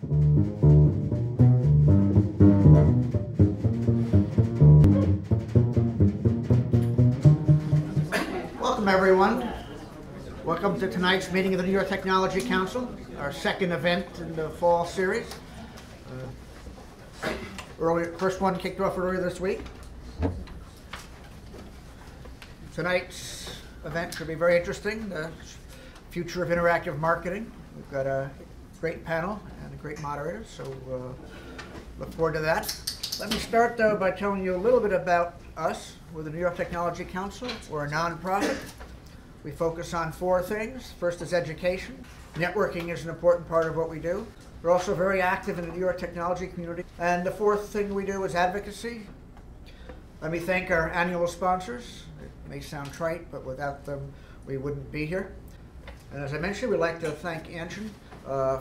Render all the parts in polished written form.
Welcome, everyone. Welcome to tonight's meeting of the New York Technology Council, our second event in the fall series. First one kicked off earlier this week. Tonight's event should be very interesting, the future of interactive marketing. We've got a great panel and a great moderator, so look forward to that. Let me start, though, by telling you a little bit about us. We're the New York Technology Council. We're a nonprofit. We focus on four things. First is education. Networking is an important part of what we do. We're also very active in the New York technology community. And the fourth thing we do is advocacy. Let me thank our annual sponsors. It may sound trite, but without them, we wouldn't be here. And as I mentioned, we'd like to thank Anchin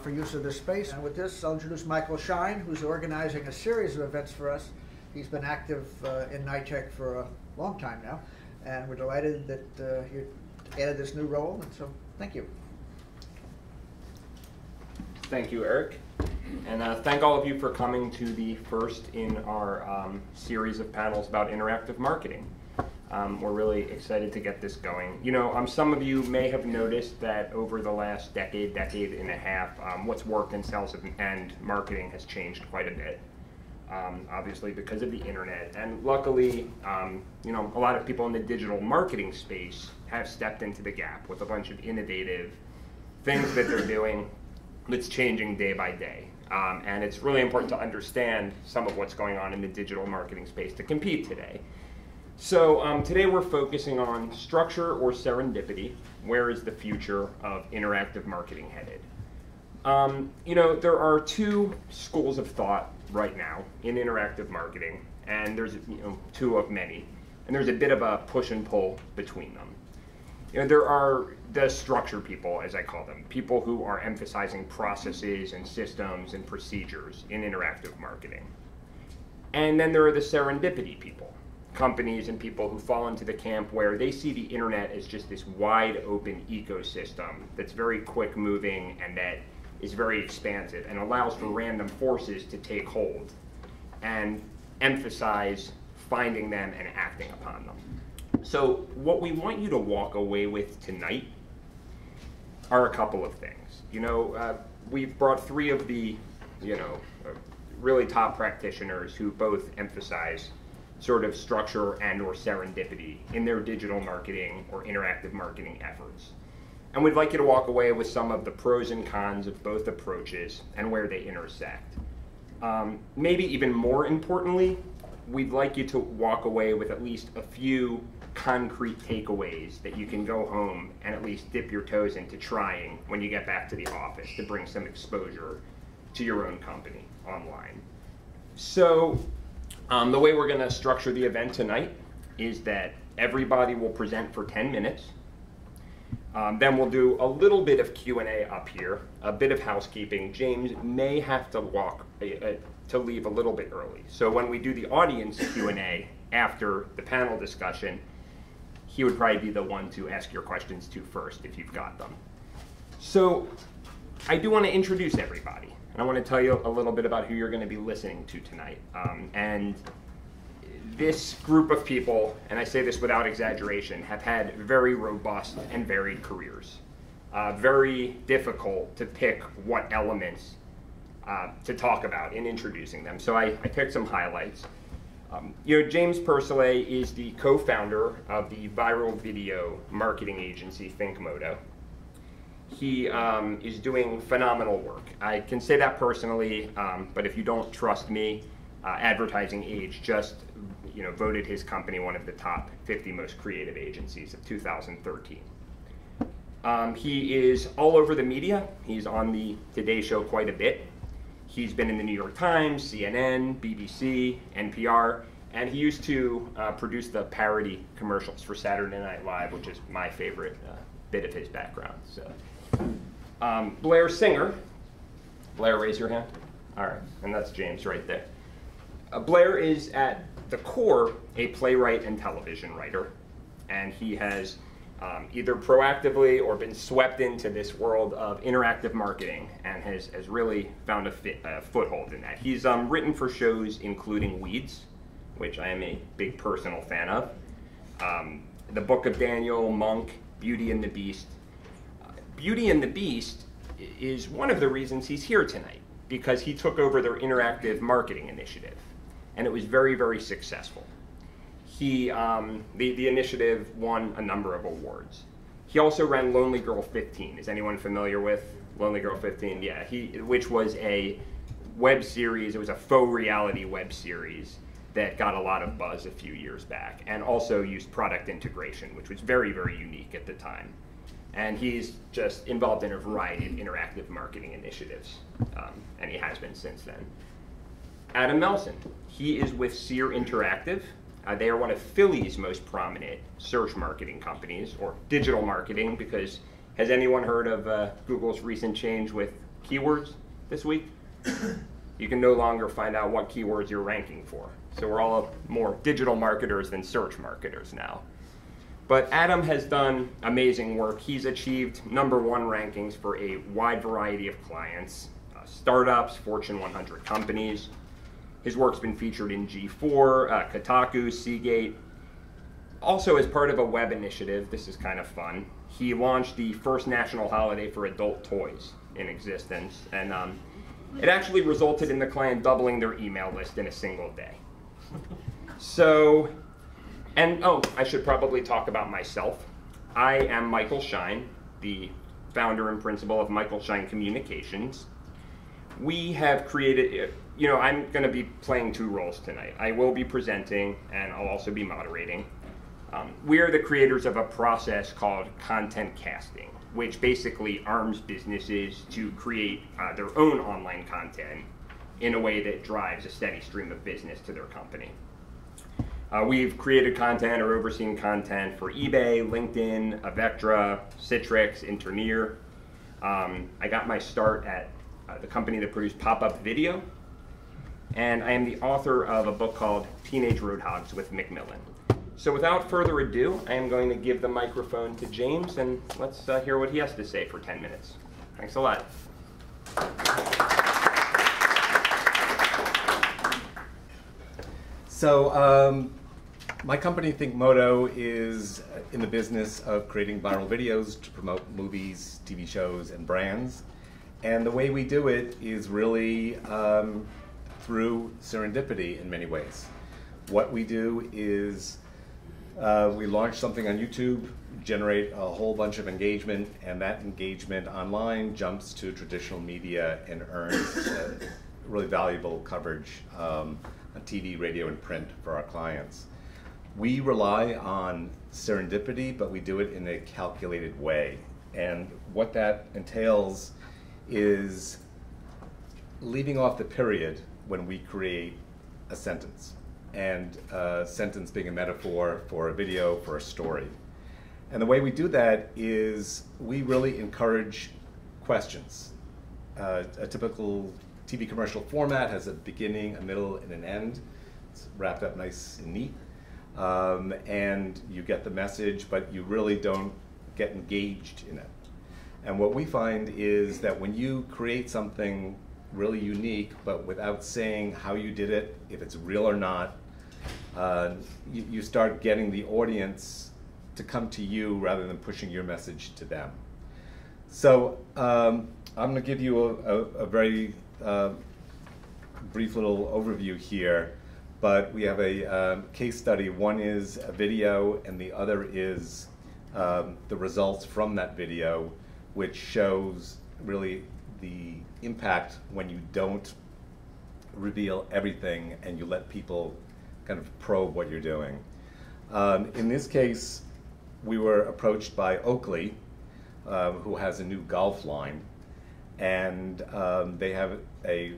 for use of this space. And with this, I'll introduce Michael Shine, who's organizing a series of events for us. He's been active in NYTEC for a long time now, and we're delighted that you added this new role, and so thank you. Thank you, Eric. And thank all of you for coming to the first in our series of panels about interactive marketing. We're really excited to get this going. You know, some of you may have noticed that over the last decade and a half, what's worked in sales and marketing has changed quite a bit. Obviously because of the internet, and luckily, you know, a lot of people in the digital marketing space have stepped into the gap with a bunch of innovative things that they're doing that's changing day by day. And it's really important to understand some of what's going on in the digital marketing space to compete today. So today we're focusing on structure or serendipity. Where is the future of interactive marketing headed? You know, there are two schools of thought right now in interactive marketing, and there's two of many, and there's a bit of a push and pull between them. You know, there are the structure people, as I call them, people who are emphasizing processes and systems and procedures in interactive marketing. And then there are the serendipity people, companies and people who fall into the camp where they see the internet as just this wide open ecosystem that's very quick moving and that is very expansive and allows for random forces to take hold and emphasize finding them and acting upon them. So what we want you to walk away with tonight are a couple of things. You know, we've brought three of the, really top practitioners who both emphasize sort of structure and or serendipity in their digital marketing or interactive marketing efforts. And we'd like you to walk away with some of the pros and cons of both approaches and where they intersect. Maybe even more importantly, we'd like you to walk away with at least a few concrete takeaways that you can go home and at least dip your toes into trying when you get back to the office to bring some exposure to your own company online. So the way we're going to structure the event tonight is that everybody will present for 10 minutes. Then we'll do a little bit of Q&A up here, a bit of housekeeping. James may have to leave a little bit early. So when we do the audience Q&A after the panel discussion, he would probably be the one to ask your questions to first if you've got them. So I do want to introduce everybody, and I want to tell you a little bit about who you're going to be listening to tonight. And this group of people, and I say this without exaggeration, have had very robust and varied careers. Very difficult to pick what elements to talk about in introducing them. So I picked some highlights. James Pursley is the co-founder of the viral video marketing agency ThinkModo. He is doing phenomenal work. I can say that personally, but if you don't trust me, Advertising Age just voted his company one of the top 50 most creative agencies of 2013. He is all over the media. He's on the Today Show quite a bit. He's been in the New York Times, CNN, BBC, NPR, and he used to produce the parody commercials for Saturday Night Live, which is my favorite bit of his background. So, Blair Singer. Blair, raise your hand. All right, and that's James right there. Blair is at the core a playwright and television writer, and he has either proactively or been swept into this world of interactive marketing and has really found a foothold in that. He's written for shows including Weeds, which I am a big personal fan of, The Book of Daniel, Monk, Beauty and the Beast. Beauty and the Beast is one of the reasons he's here tonight, because he took over their interactive marketing initiative, and it was very, very successful. The initiative won a number of awards. He also ran Lonely Girl 15. Is anyone familiar with Lonely Girl 15? Yeah, which was a web series. It was a faux reality web series that got a lot of buzz a few years back, and also used product integration, which was very, very unique at the time. And he's just involved in a variety of interactive marketing initiatives, and he has been since then. Adam Melson, he is with Sear Interactive. They are one of Philly's most prominent search marketing companies, or digital marketing, because has anyone heard of Google's recent change with keywords this week? You can no longer find out what keywords you're ranking for. So we're all more digital marketers than search marketers now. But Adam has done amazing work. He's achieved #1 rankings for a wide variety of clients, startups, Fortune 100 companies. His work's been featured in G4, Kotaku, Seagate. Also, as part of a web initiative, this is kind of fun, he launched the first national holiday for adult toys in existence, and it actually resulted in the client doubling their email list in a single day. So, and oh, I should probably talk about myself. I am Michael Schein, the founder and principal of Michael Schein Communications. We have created, I'm going to be playing 2 roles tonight. I will be presenting, and I'll also be moderating. We are the creators of a process called content casting, which basically arms businesses to create their own online content in a way that drives a steady stream of business to their company. We've created content or overseen content for eBay, LinkedIn, Avectra, Citrix, Interneer. I got my start at the company that produced pop-up video, and I am the author of a book called Teenage Roadhogs with Macmillan. So without further ado, I am going to give the microphone to James, and let's hear what he has to say for 10 minutes. Thanks a lot. So my company, ThinkMoto, is in the business of creating viral videos to promote movies, TV shows, and brands. And the way we do it is really through serendipity in many ways. What we do is we launch something on YouTube, generate a whole bunch of engagement, and that engagement online jumps to traditional media and earns really valuable coverage on TV, radio, and print for our clients. We rely on serendipity, but we do it in a calculated way. And what that entails is leaving off the period when we create a sentence, and a sentence being a metaphor for a video, for a story. And the way we do that is we really encourage questions. A typical TV commercial format has a beginning, a middle, and an end. It's wrapped up nice and neat. And you get the message, but you really don't get engaged in it. And what we find is that when you create something really unique, but without saying how you did it, if it's real or not, you start getting the audience to come to you rather than pushing your message to them. So I'm going to give you a very brief little overview here, but we have a case study. One is a video, and the other is the results from that video, which shows really the impact when you don't reveal everything and you let people kind of probe what you're doing. In this case, we were approached by Oakley, who has a new golf line, and they have a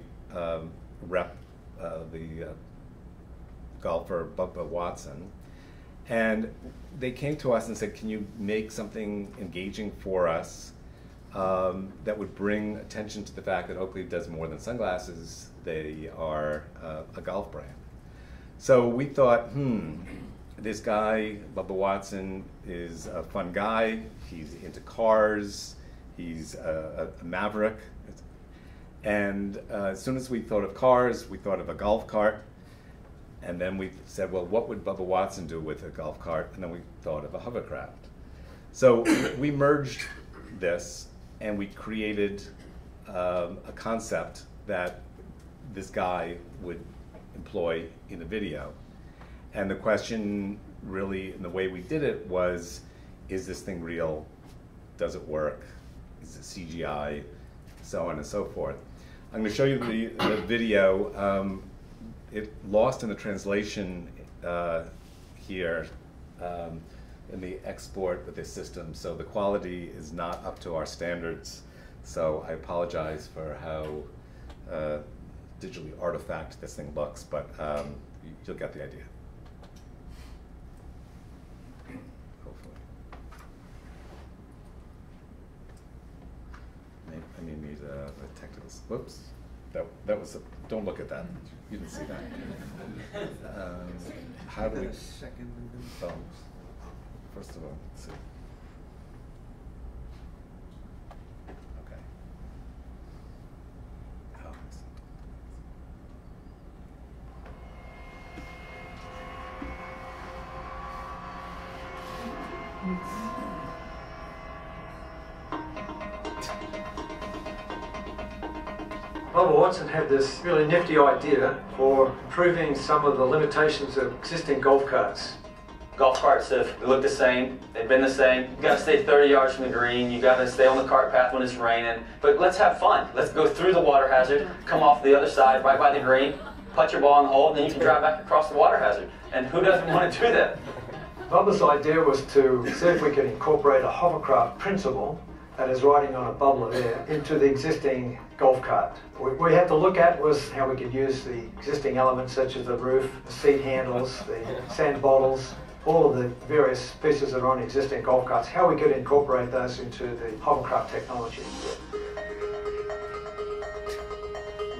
rep, the golfer Bubba Watson, and they came to us and said, can you make something engaging for us that would bring attention to the fact that Oakley does more than sunglasses. They are a golf brand. So we thought, this guy, Bubba Watson, is a fun guy. He's into cars. He's a maverick. And as soon as we thought of cars, we thought of a golf cart. And then we said, well, what would Bubba Watson do with a golf cart? And then we thought of a hovercraft. So we merged this, and we created a concept that this guy would employ in a video. And the question really, and the way we did it was, is this thing real? Does it work? Is it CGI? So on and so forth. I'm going to show you the video. It lost in the translation here in the export with this system, so the quality is not up to our standards. So I apologize for how digitally artifact this thing looks, but you'll get the idea. Hopefully. I may need a technical. Whoops. That was. Don't look at that. You didn't see that. How do we? First of all, let's see. Okay. Oh, Bubba Watson had this really nifty idea for improving some of the limitations of existing golf carts. Golf carts have looked the same, they've been the same. You gotta stay 30 yards from the green, you gotta stay on the cart path when it's raining. But let's have fun. Let's go through the water hazard, come off the other side right by the green, put your ball in the hole, and then you can drive back across the water hazard. And who doesn't want to do that? Bubba's idea was to see if we could incorporate a hovercraft principle, that is riding on a bubbler there, into the existing golf cart. What we had to look at was how we could use the existing elements such as the roof, the seat handles, the sand bottles, all of the various pieces that are on existing golf carts, how we could incorporate those into the hovercraft technology.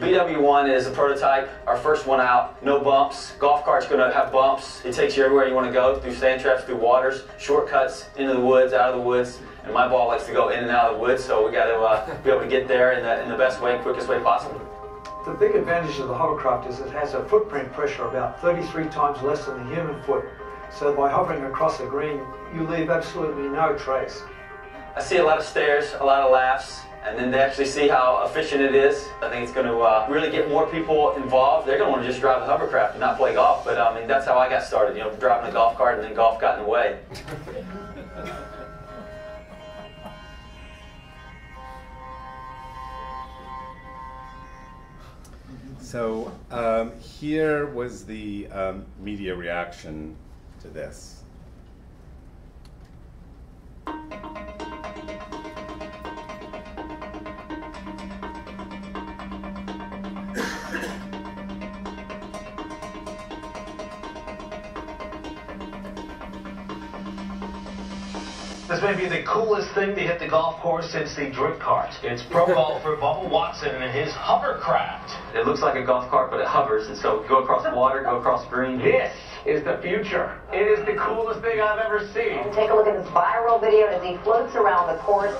BW1 is a prototype, our first one out, no bumps. Golf cart's gonna have bumps. It takes you everywhere you wanna go, through sand traps, through waters, shortcuts, into the woods, out of the woods. And my ball likes to go in and out of the woods, so we gotta be able to get there in the best way, quickest way possible. The big advantage of the hovercraft is it has a footprint pressure about 33 times less than the human foot. So by hovering across the green, you leave absolutely no trace. I see a lot of stares, a lot of laughs, and then they actually see how efficient it is. I think it's going to really get more people involved. They're going to want to just drive the hovercraft and not play golf, but I mean, that's how I got started, you know, driving a golf cart, and then golf got in the way. So here was the media reaction to this. This may be the coolest thing to hit the golf course since the drink cart. It's pro golfer Bubba Watson and his hovercraft. It looks like a golf cart, but it hovers, and so go across the water, go across the green. This is the future. It is the coolest thing I've ever seen. Take a look at this viral video as he floats around the course.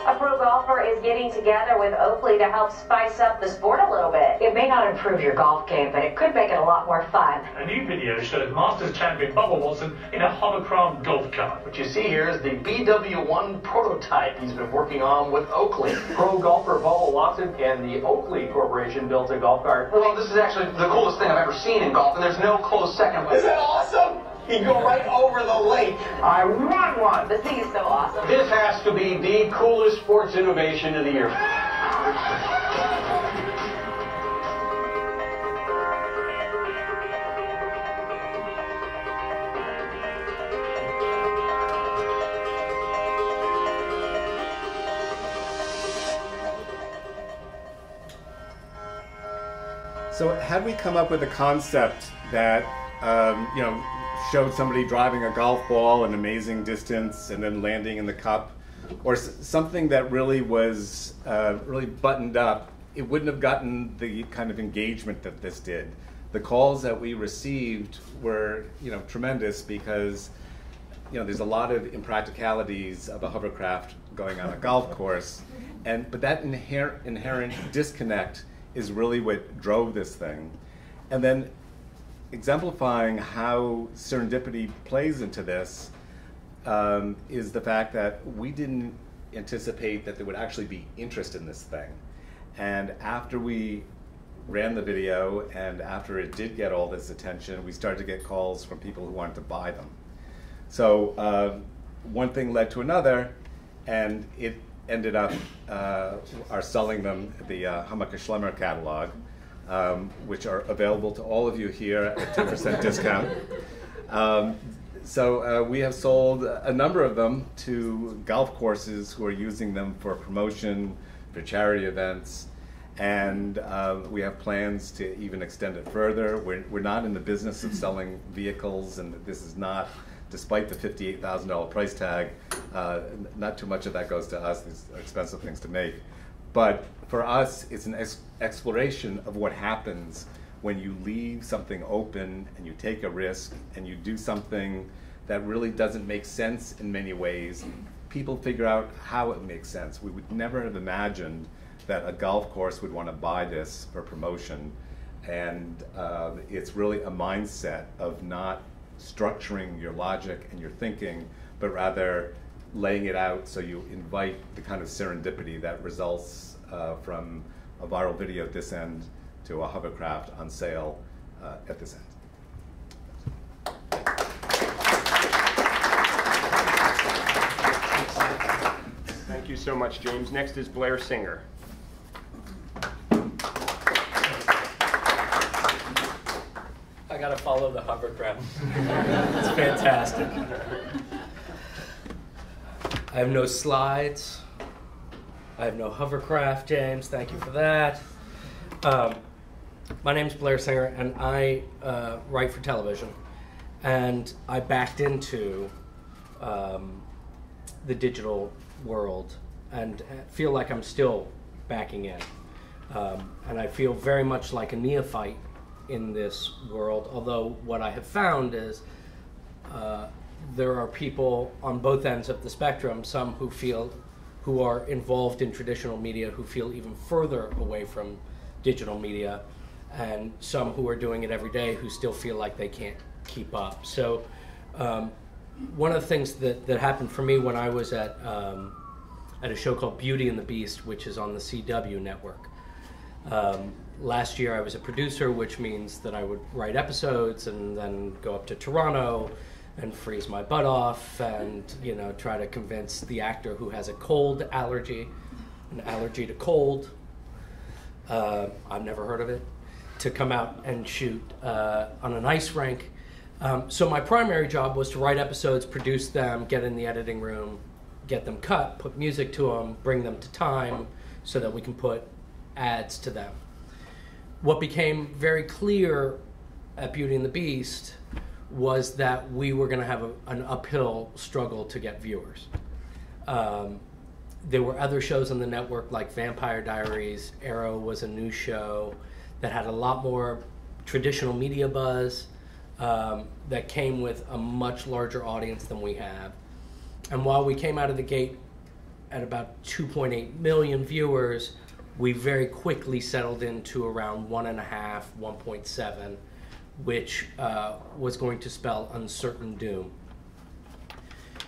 A pro golfer is getting together with Oakley to help spice up the sport a little bit. It may not improve your golf game, but it could make it a lot more fun. A new video shows Masters champion Bubba Watson in a hovercraft golf cart. What you see here is the BW1 prototype he's been working on with Oakley. Pro golfer Bubba Watson and the Oakley Corporation built a golf cart. Well, this is actually the coolest thing I've ever seen in golf, and there's no close second. Isn't that awesome? You can go right over the lake. I want one. This thing is so awesome. This has to be the coolest sports innovation of the year. So had we come up with a concept that, showed somebody driving a golf ball an amazing distance and then landing in the cup, or something that really was really buttoned up, it wouldn't have gotten the kind of engagement that this did. The calls that we received were, tremendous, because, there's a lot of impracticalities of a hovercraft going on a golf course, but that inherent disconnect is really what drove this thing. And then exemplifying how serendipity plays into this is the fact that we didn't anticipate that there would actually be interest in this thing. And after we ran the video and after it did get all this attention, we started to get calls from people who wanted to buy them. So one thing led to another, and it ended up our selling them the Hammacher Schlemmer catalog, which are available to all of you here at 10% discount. So we have sold a number of them to golf courses who are using them for promotion, for charity events, and we have plans to even extend it further. We're not in the business of selling vehicles, and this is not, despite the $58,000 price tag, not too much of that goes to us. These are expensive things to make. But for us, it's an exploration of what happens when you leave something open and you take a risk and you do something that really doesn't make sense in many ways. People figure out how it makes sense. We would never have imagined that a golf course would want to buy this for promotion. And it's really a mindset of not structuring your logic and your thinking, but rather laying it out so you invite the kind of serendipity that results from a viral video at this end to a hovercraft on sale at this end. Thank you so much, James. Next is Blair Singer. I gotta follow the hovercraft. It's fantastic. I have no slides. I have no hovercraft, James. Thank you for that. My name's Blair Singer, and I write for television. And I backed into the digital world and feel like I'm still backing in. And I feel very much like a neophyte in this world, although what I have found is there are people on both ends of the spectrum, some who are involved in traditional media who feel even further away from digital media, and some who are doing it every day who still feel like they can't keep up. So one of the things that happened for me when I was at a show called Beauty and the Beast, which is on the CW network. Last year I was a producer, which means that I would write episodes and then go up to Toronto and freeze my butt off and try to convince the actor who has a cold allergy, an allergy to cold, I've never heard of it, to come out and shoot on an ice rink. So my primary job was to write episodes, produce them, get in the editing room, get them cut, put music to them, bring them to time so that we can put ads to them. What became very clear at Beauty and the Beast was that we were going to have an uphill struggle to get viewers. There were other shows on the network like Vampire Diaries. Arrow was a new show that had a lot more traditional media buzz, that came with a much larger audience than we have. And while we came out of the gate at about 2.8 million viewers, we very quickly settled into around 1.5, 1.7, which was going to spell uncertain doom.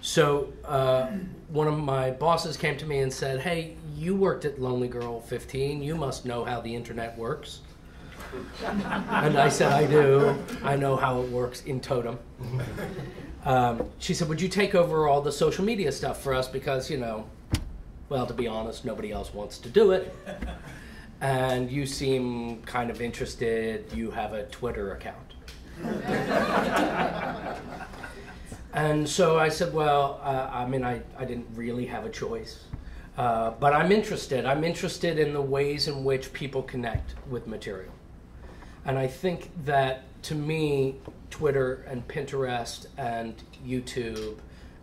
So one of my bosses came to me and said, "Hey, you worked at Lonely Girl 15. You must know how the internet works." And I said, "I do. I know how it works in totem." She said, "Would you take over all the social media stuff for us? Because, well, to be honest, nobody else wants to do it. And you seem kind of interested. You have a Twitter account." And so I said, well, I didn't really have a choice. But I'm interested. I'm interested in the ways in which people connect with material. And I think that, to me, Twitter and Pinterest and YouTube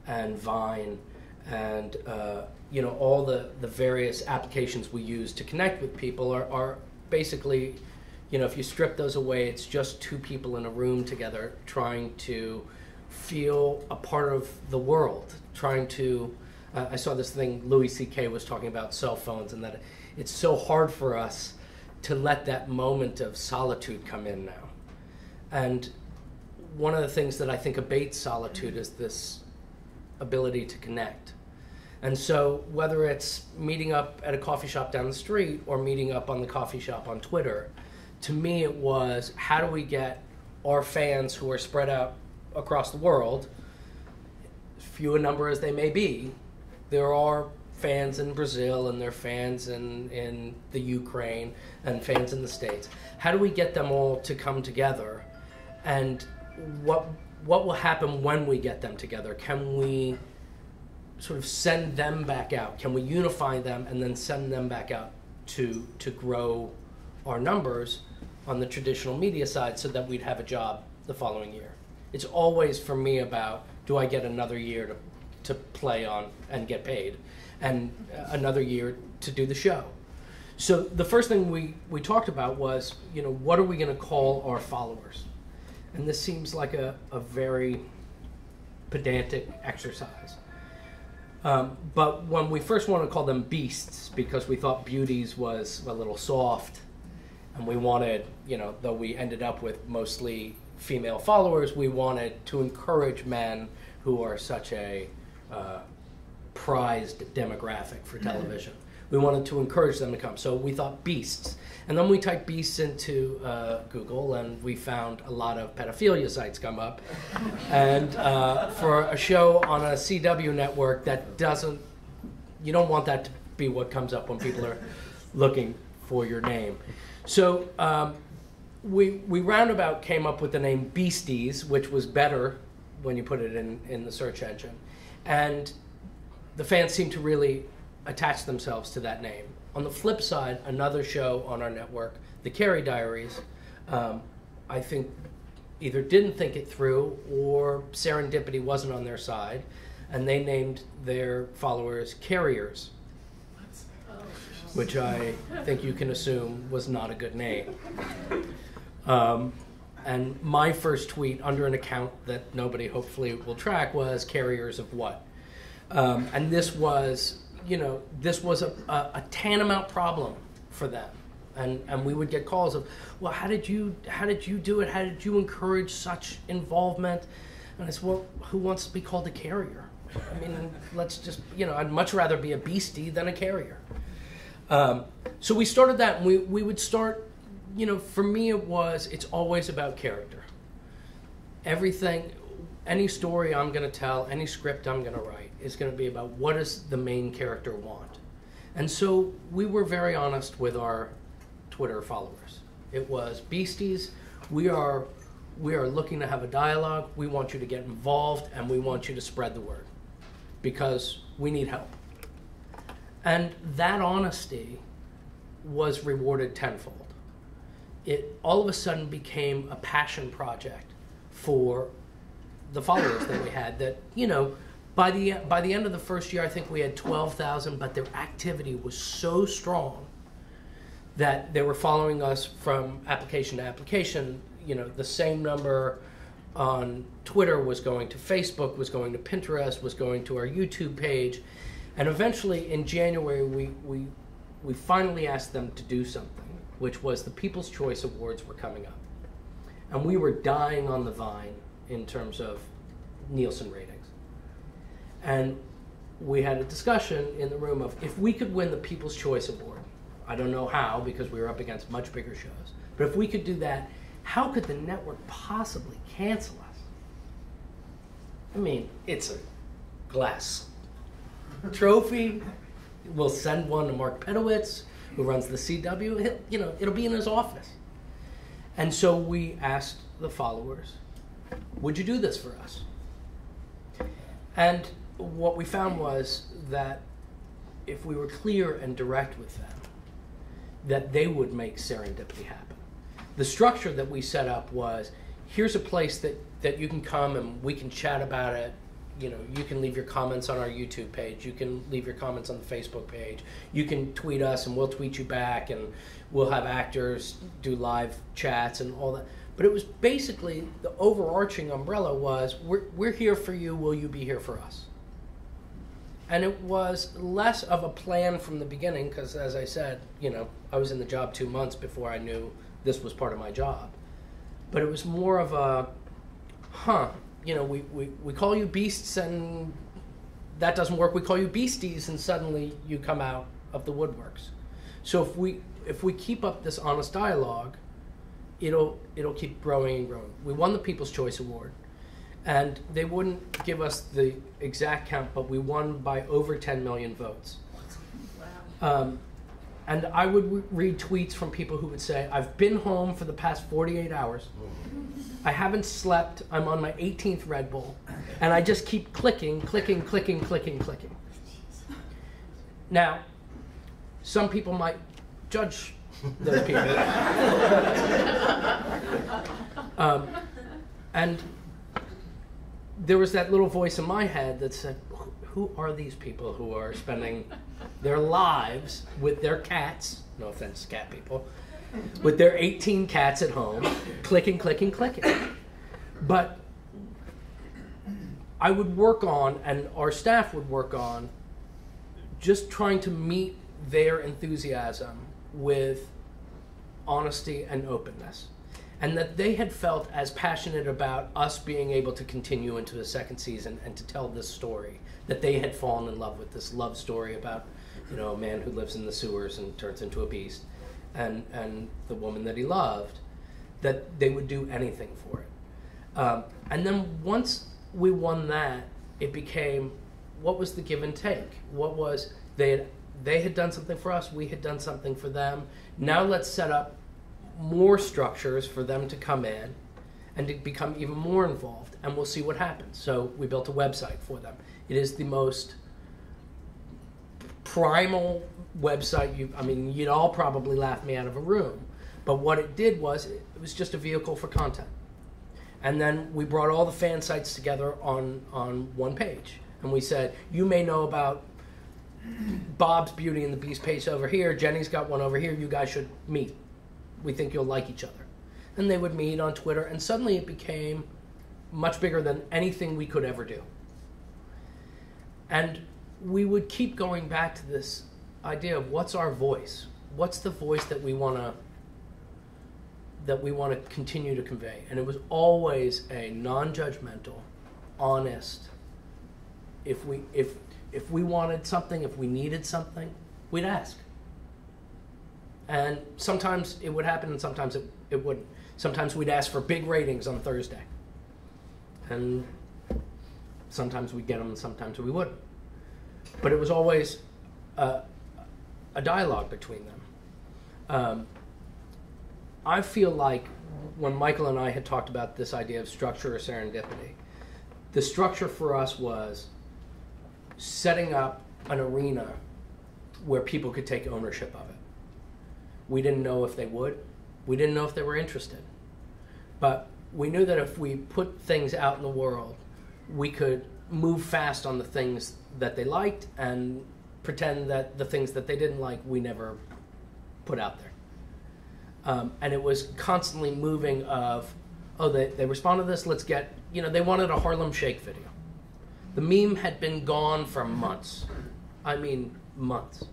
and Vine and all the various applications we use to connect with people are basically, if you strip those away, it's just two people in a room together trying to feel a part of the world, trying to, I saw this thing, Louis C.K. was talking about cell phones, and that it's so hard for us to let that moment of solitude come in now. And one of the things that I think abates solitude is this ability to connect. And so whether it's meeting up at a coffee shop down the street or meeting up on the coffee shop on Twitter, to me it was, how do we get our fans who are spread out across the world, few in number as they may be, there are fans in Brazil and there are fans in the Ukraine and fans in the States. How do we get them all to come together? And what will happen when we get them together? Can we sort of send them back out? Can we unify them and then send them back out to grow our numbers on the traditional media side so that we'd have a job the following year? It's always, for me, about, do I get another year to play on and get paid, and another year to do the show? So the first thing we talked about was, what are we going to call our followers? And this seems like a very pedantic exercise. But when we first wanted to call them beasts, because we thought beauties was a little soft, and we wanted, though we ended up with mostly female followers, we wanted to encourage men who are such a prized demographic for television. We wanted to encourage them to come. So we thought beasts. And then we typed beasts into Google, and we found a lot of pedophilia sites come up. And for a show on a CW network, you don't want that to be what comes up when people are looking for your name. So we roundabout came up with the name Beasties, which was better when you put it in the search engine. And the fans seemed to really attach themselves to that name. On the flip side, another show on our network, The Carrie Diaries, I think either didn't think it through or Serendipity wasn't on their side, and they named their followers Carriers, which I think you can assume was not a good name. And my first tweet under an account that nobody hopefully will track was Carriers of what? And this was, a tantamount problem for them. And we would get calls of, well, how did you do it? How did you encourage such involvement? And I said, well, who wants to be called a carrier? I mean, let's just, I'd much rather be a beastie than a carrier. So we started that, and we would start, for me it's always about character. Everything, any story I'm going to tell, any script I'm going to write is going to be about what does the main character want. And so we were very honest with our Twitter followers. It was, beasties, we are looking to have a dialogue, we want you to get involved, and we want you to spread the word because we need help. And that honesty was rewarded tenfold. It all of a sudden became a passion project for the followers that we had, that, by the end of the first year, I think we had 12,000, but their activity was so strong that they were following us from application to application. The same number on Twitter was going to Facebook, was going to Pinterest, was going to our YouTube page. And eventually in January, we finally asked them to do something, which was the People's Choice Awards were coming up. And we were dying on the vine in terms of Nielsen ratings. And we had a discussion in the room of, if we could win the People's Choice Award, I don't know how because we were up against much bigger shows, but if we could do that, how could the network possibly cancel us? I mean, it's a glass trophy. We'll send one to Mark Pedowitz, who runs the CW. It'll be in his office. And so we asked the followers, would you do this for us? And what we found was that if we were clear and direct with them, that they would make Serendipity happen. the structure that we set up was, here's a place that you can come and we can chat about it. You know, you can leave your comments on our YouTube page. You can leave your comments on the Facebook page. You can tweet us and we'll tweet you back, and we'll have actors do live chats and all that. But it was basically, the overarching umbrella was, we're here for you, will you be here for us? And it was less of a plan from the beginning, because as I said, you know, I was in the job 2 months before I knew this was part of my job. But it was more of a, you know, we call you beasts and that doesn't work. We call you beasties and suddenly you come out of the woodworks. So if we keep up this honest dialogue, it'll keep growing and growing. We won the People's Choice Award, and they wouldn't give us the exact count, but we won by over 10 million votes. Wow. And I would read tweets from people who would say, I've been home for the past 48 hours. I haven't slept. I'm on my 18th Red Bull. And I just keep clicking. Now, some people might judge those people. And there was that little voice in my head that said, who are these people who are spending their lives with their cats, no offense, cat people, with their 18 cats at home, clicking. But I would work on, and our staff would work on, just trying to meet their enthusiasm with honesty and openness. And that they had felt as passionate about us being able to continue into the second season and to tell this story, that they had fallen in love with this love story about, you know, a man who lives in the sewers and turns into a beast, and the woman that he loved, that they would do anything for it. And then once we won that, it became, what was the give and take? What was, they had done something for us, we had done something for them. Now let's set up more structures for them to come in and to become even more involved, and we'll see what happens. So we built a website for them. It is the most primal website. You'd all probably laugh me out of a room, but what it did was, it was just a vehicle for content. And then we brought all the fan sites together on one page, and we said, you may know about Bob's Beauty and the Beast page over here, Jenny's got one over here, you guys should meet. We think you'll like each other. And they would meet on Twitter, and suddenly it became much bigger than anything we could ever do. And we would keep going back to this idea of, what's our voice? What's the voice that we want to continue to convey? And it was always a non-judgmental, honest. If we wanted something, if we needed something, we'd ask. And sometimes it would happen and sometimes it wouldn't. Sometimes we'd ask for big ratings on Thursday. And sometimes we'd get them and sometimes we wouldn't. But it was always a dialogue between them. I feel like when Michael and I had talked about this idea of structure or serendipity, the structure for us was setting up an arena where people could take ownership of it. We didn't know if they would. We didn't know if they were interested. But we knew that if we put things out in the world, we could move fast on the things that they liked and pretend that the things that they didn't like, we never put out there. And it was constantly moving of, oh, they responded to this, let's get, they wanted a Harlem Shake video. The meme had been gone for months. I mean, months.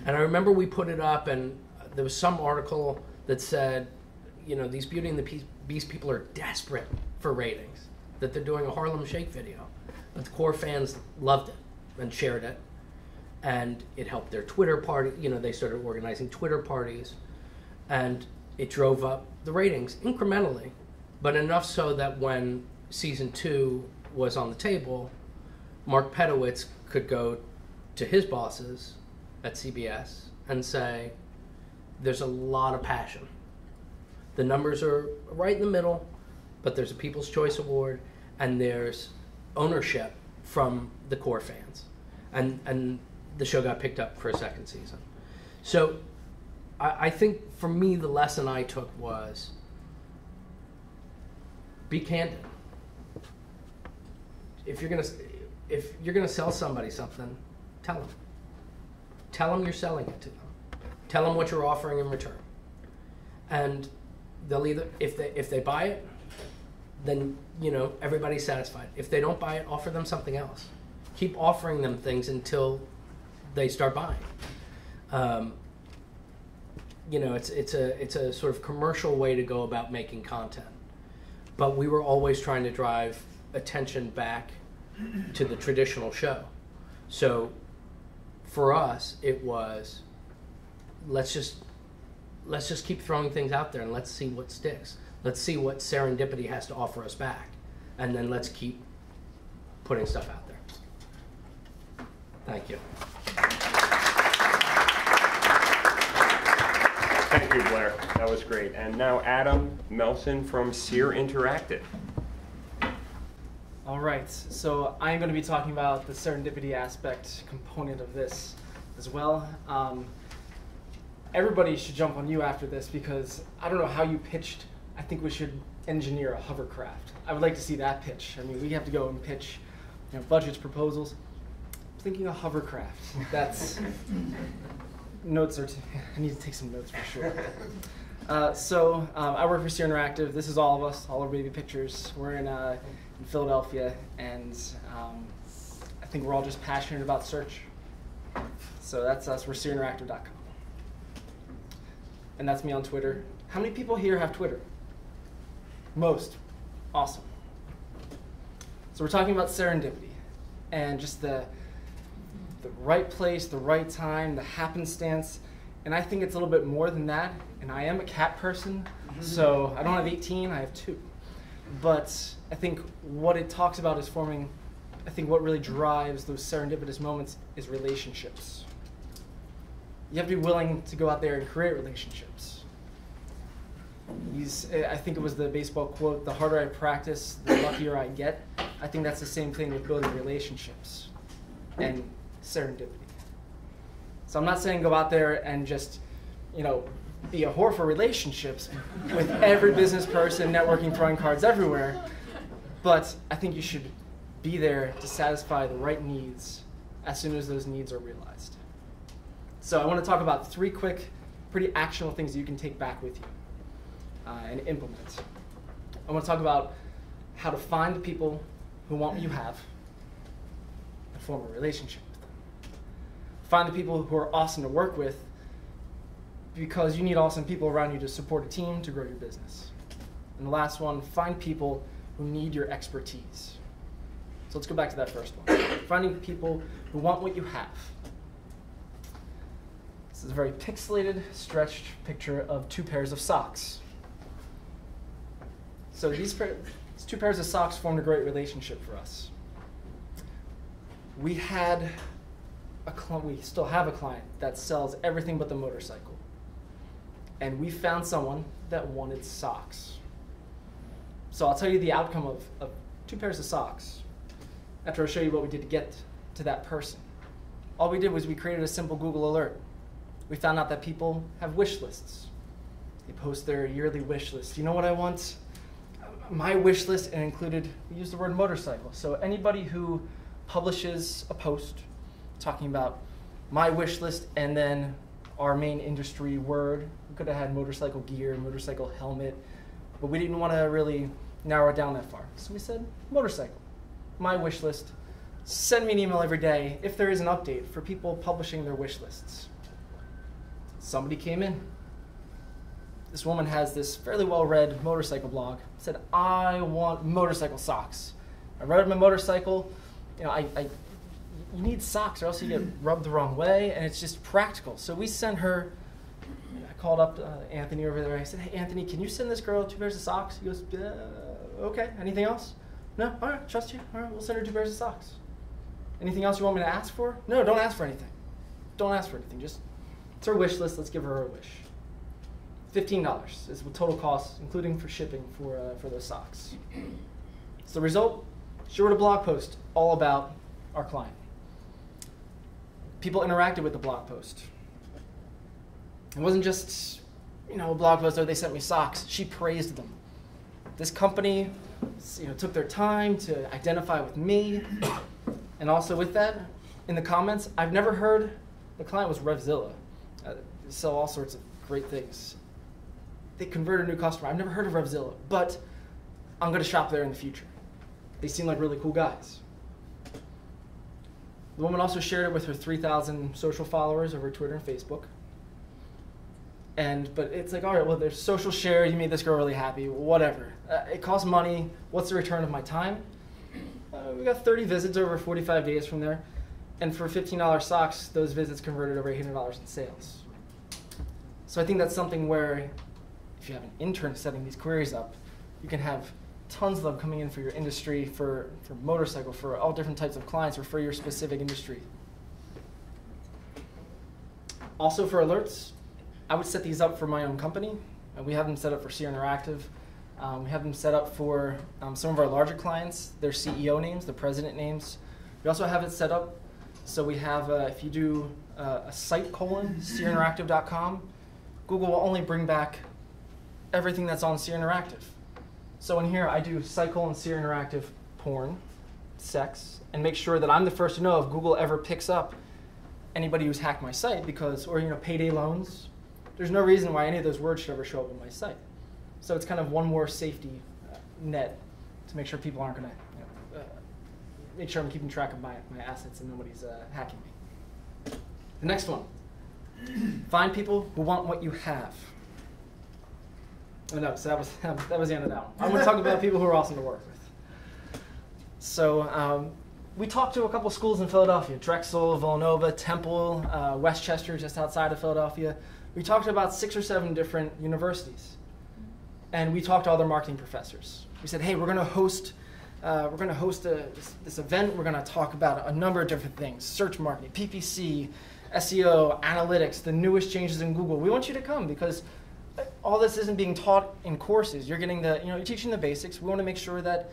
And I remember we put it up, and there was some article that said, these Beauty and the Beast people are desperate for ratings, that they're doing a Harlem Shake video. But the core fans loved it and shared it, and it helped their Twitter party. They started organizing Twitter parties, and it drove up the ratings incrementally, but enough so that when season 2 was on the table, Mark Pedowitz could go to his bosses at CBS and say, there's a lot of passion. The numbers are right in the middle, but there's a People's Choice Award, and there's ownership from the core fans. And the show got picked up for a second season. So I think for me, the lesson I took was, be candid. If you're gonna sell somebody something, tell them. Tell them you're selling it to them. Tell them what you're offering in return. And they'll either, if they buy it, then everybody's satisfied. If they don't buy it, offer them something else. Keep offering them things until they start buying. It's a sort of commercial way to go about making content, but we were always trying to drive attention back to the traditional show. So for us, it was let's just keep throwing things out there and let's see what sticks. Let's see what Serendipity has to offer us back, and then let's keep putting stuff out there. Thank you. Thank you, Blair. That was great. And now Adam Melson from Sear Interactive. All right, so I'm going to be talking about the serendipity aspect component of this as well. Everybody should jump on you after this because I don't know how you pitched. I think we should engineer a hovercraft. I would like to see that pitch. I mean, we have to go and pitch budgets, proposals. I'm thinking a hovercraft. That's notes are. I need to take some notes for sure. I work for Sear Interactive. This is all of us, all our baby pictures. We're in Philadelphia, and I think we're all just passionate about search. So that's us. We're SearInteractive.com. And that's me on Twitter. How many people here have Twitter? Most. Awesome. So we're talking about serendipity and just the right place, the right time, the happenstance. And I think it's a little bit more than that. And I am a cat person, so I don't have 18, I have 2. But I think what it talks about is forming, I think what really drives those serendipitous moments is relationships. You have to be willing to go out there and create relationships. I think it was the baseball quote, the harder I practice, the luckier I get. I think that's the same thing with building relationships and serendipity. So I'm not saying go out there and just, be a whore for relationships with every business person, networking, throwing cards everywhere. But I think you should be there to satisfy the right needs as soon as those needs are realized. So I want to talk about 3 quick, pretty actionable things that you can take back with you and implement. I want to talk about how to find the people who want what you have and form a relationship with them. Find the people who are awesome to work with because you need awesome people around you to support a team to grow your business. And the last one, find people who need your expertise. So let's go back to that first one. Finding people who want what you have. This is a very pixelated, stretched picture of 2 pairs of socks. So these 2 pairs of socks formed a great relationship for us. We still have a client that sells everything but the motorcycle. And we found someone that wanted socks. So I'll tell you the outcome of 2 pairs of socks after I show you what we did to get to that person. All we did was we created a simple Google alert. We found out that people have wish lists. They post their yearly wish list. You know what I want? My wish list, and included, we used the word motorcycle. So anybody who publishes a post talking about my wish list and then our main industry word, we could have had motorcycle gear, motorcycle helmet, but we didn't want to really narrow it down that far. So we said motorcycle, my wish list. Send me an email every day if there is an update for people publishing their wish lists. Somebody came in. This woman has this fairly well-read motorcycle blog. Said, I want motorcycle socks. I rode my motorcycle. You need socks or else you get rubbed the wrong way, and it's just practical. So we sent her, I called up Anthony over there. I said, hey, Anthony, can you send this girl 2 pairs of socks? He goes, okay, anything else? No, all right, trust you. All right, we'll send her 2 pairs of socks. Anything else you want me to ask for? No, don't ask for anything. Don't ask for anything. Just, it's her wish list. Let's give her a wish. $15 is the total cost, including for shipping for those socks. So the result, she wrote a blog post all about our client. People interacted with the blog post. It wasn't just, a blog post where they sent me socks. She praised them. This company, took their time to identify with me, and also with that, in the comments, I've never heard the client was RevZilla. They sell all sorts of great things. They converted a new customer. I've never heard of RevZilla, but I'm going to shop there in the future. They seem like really cool guys. The woman also shared it with her 3,000 social followers over Twitter and Facebook. But it's like, all right, well, there's social share. You made this girl really happy. Whatever. It costs money. What's the return of my time? We got 30 visits over 45 days from there. And for $15 socks, those visits converted over $800 in sales. So I think that's something where if you have an intern setting these queries up, you can have tons of them coming in for your industry, for motorcycle, for all different types of clients, or for your specific industry. Also for alerts, I would set these up for my own company. We have them set up for Seer Interactive. We have them set up for some of our larger clients, their CEO names, the president names. We also have it set up so we have, if you do a site : seerinteractive.com, Google will only bring back everything that's on Seer Interactive. So in here, I do site : Seer Interactive porn, sex, and make sure that I'm the first to know if Google ever picks up anybody who's hacked my site, because, or payday loans. There's no reason why any of those words should ever show up on my site. So it's kind of one more safety net to make sure people aren't going to, make sure I'm keeping track of my assets and nobody's hacking me. The next one, find people who want what you have. Oh no, so that was the end of that one. I'm going to talk about people who are awesome to work with. So we talked to a couple schools in Philadelphia, Drexel, Villanova, Temple, Westchester, just outside of Philadelphia. We talked to about 6 or 7 different universities. And we talked to all their marketing professors. We said, hey, we're going to host this event. We're going to talk about a number of different things: search marketing, PPC, SEO, analytics, the newest changes in Google. We want you to come because all this isn't being taught in courses. You're getting you're teaching the basics. We want to make sure that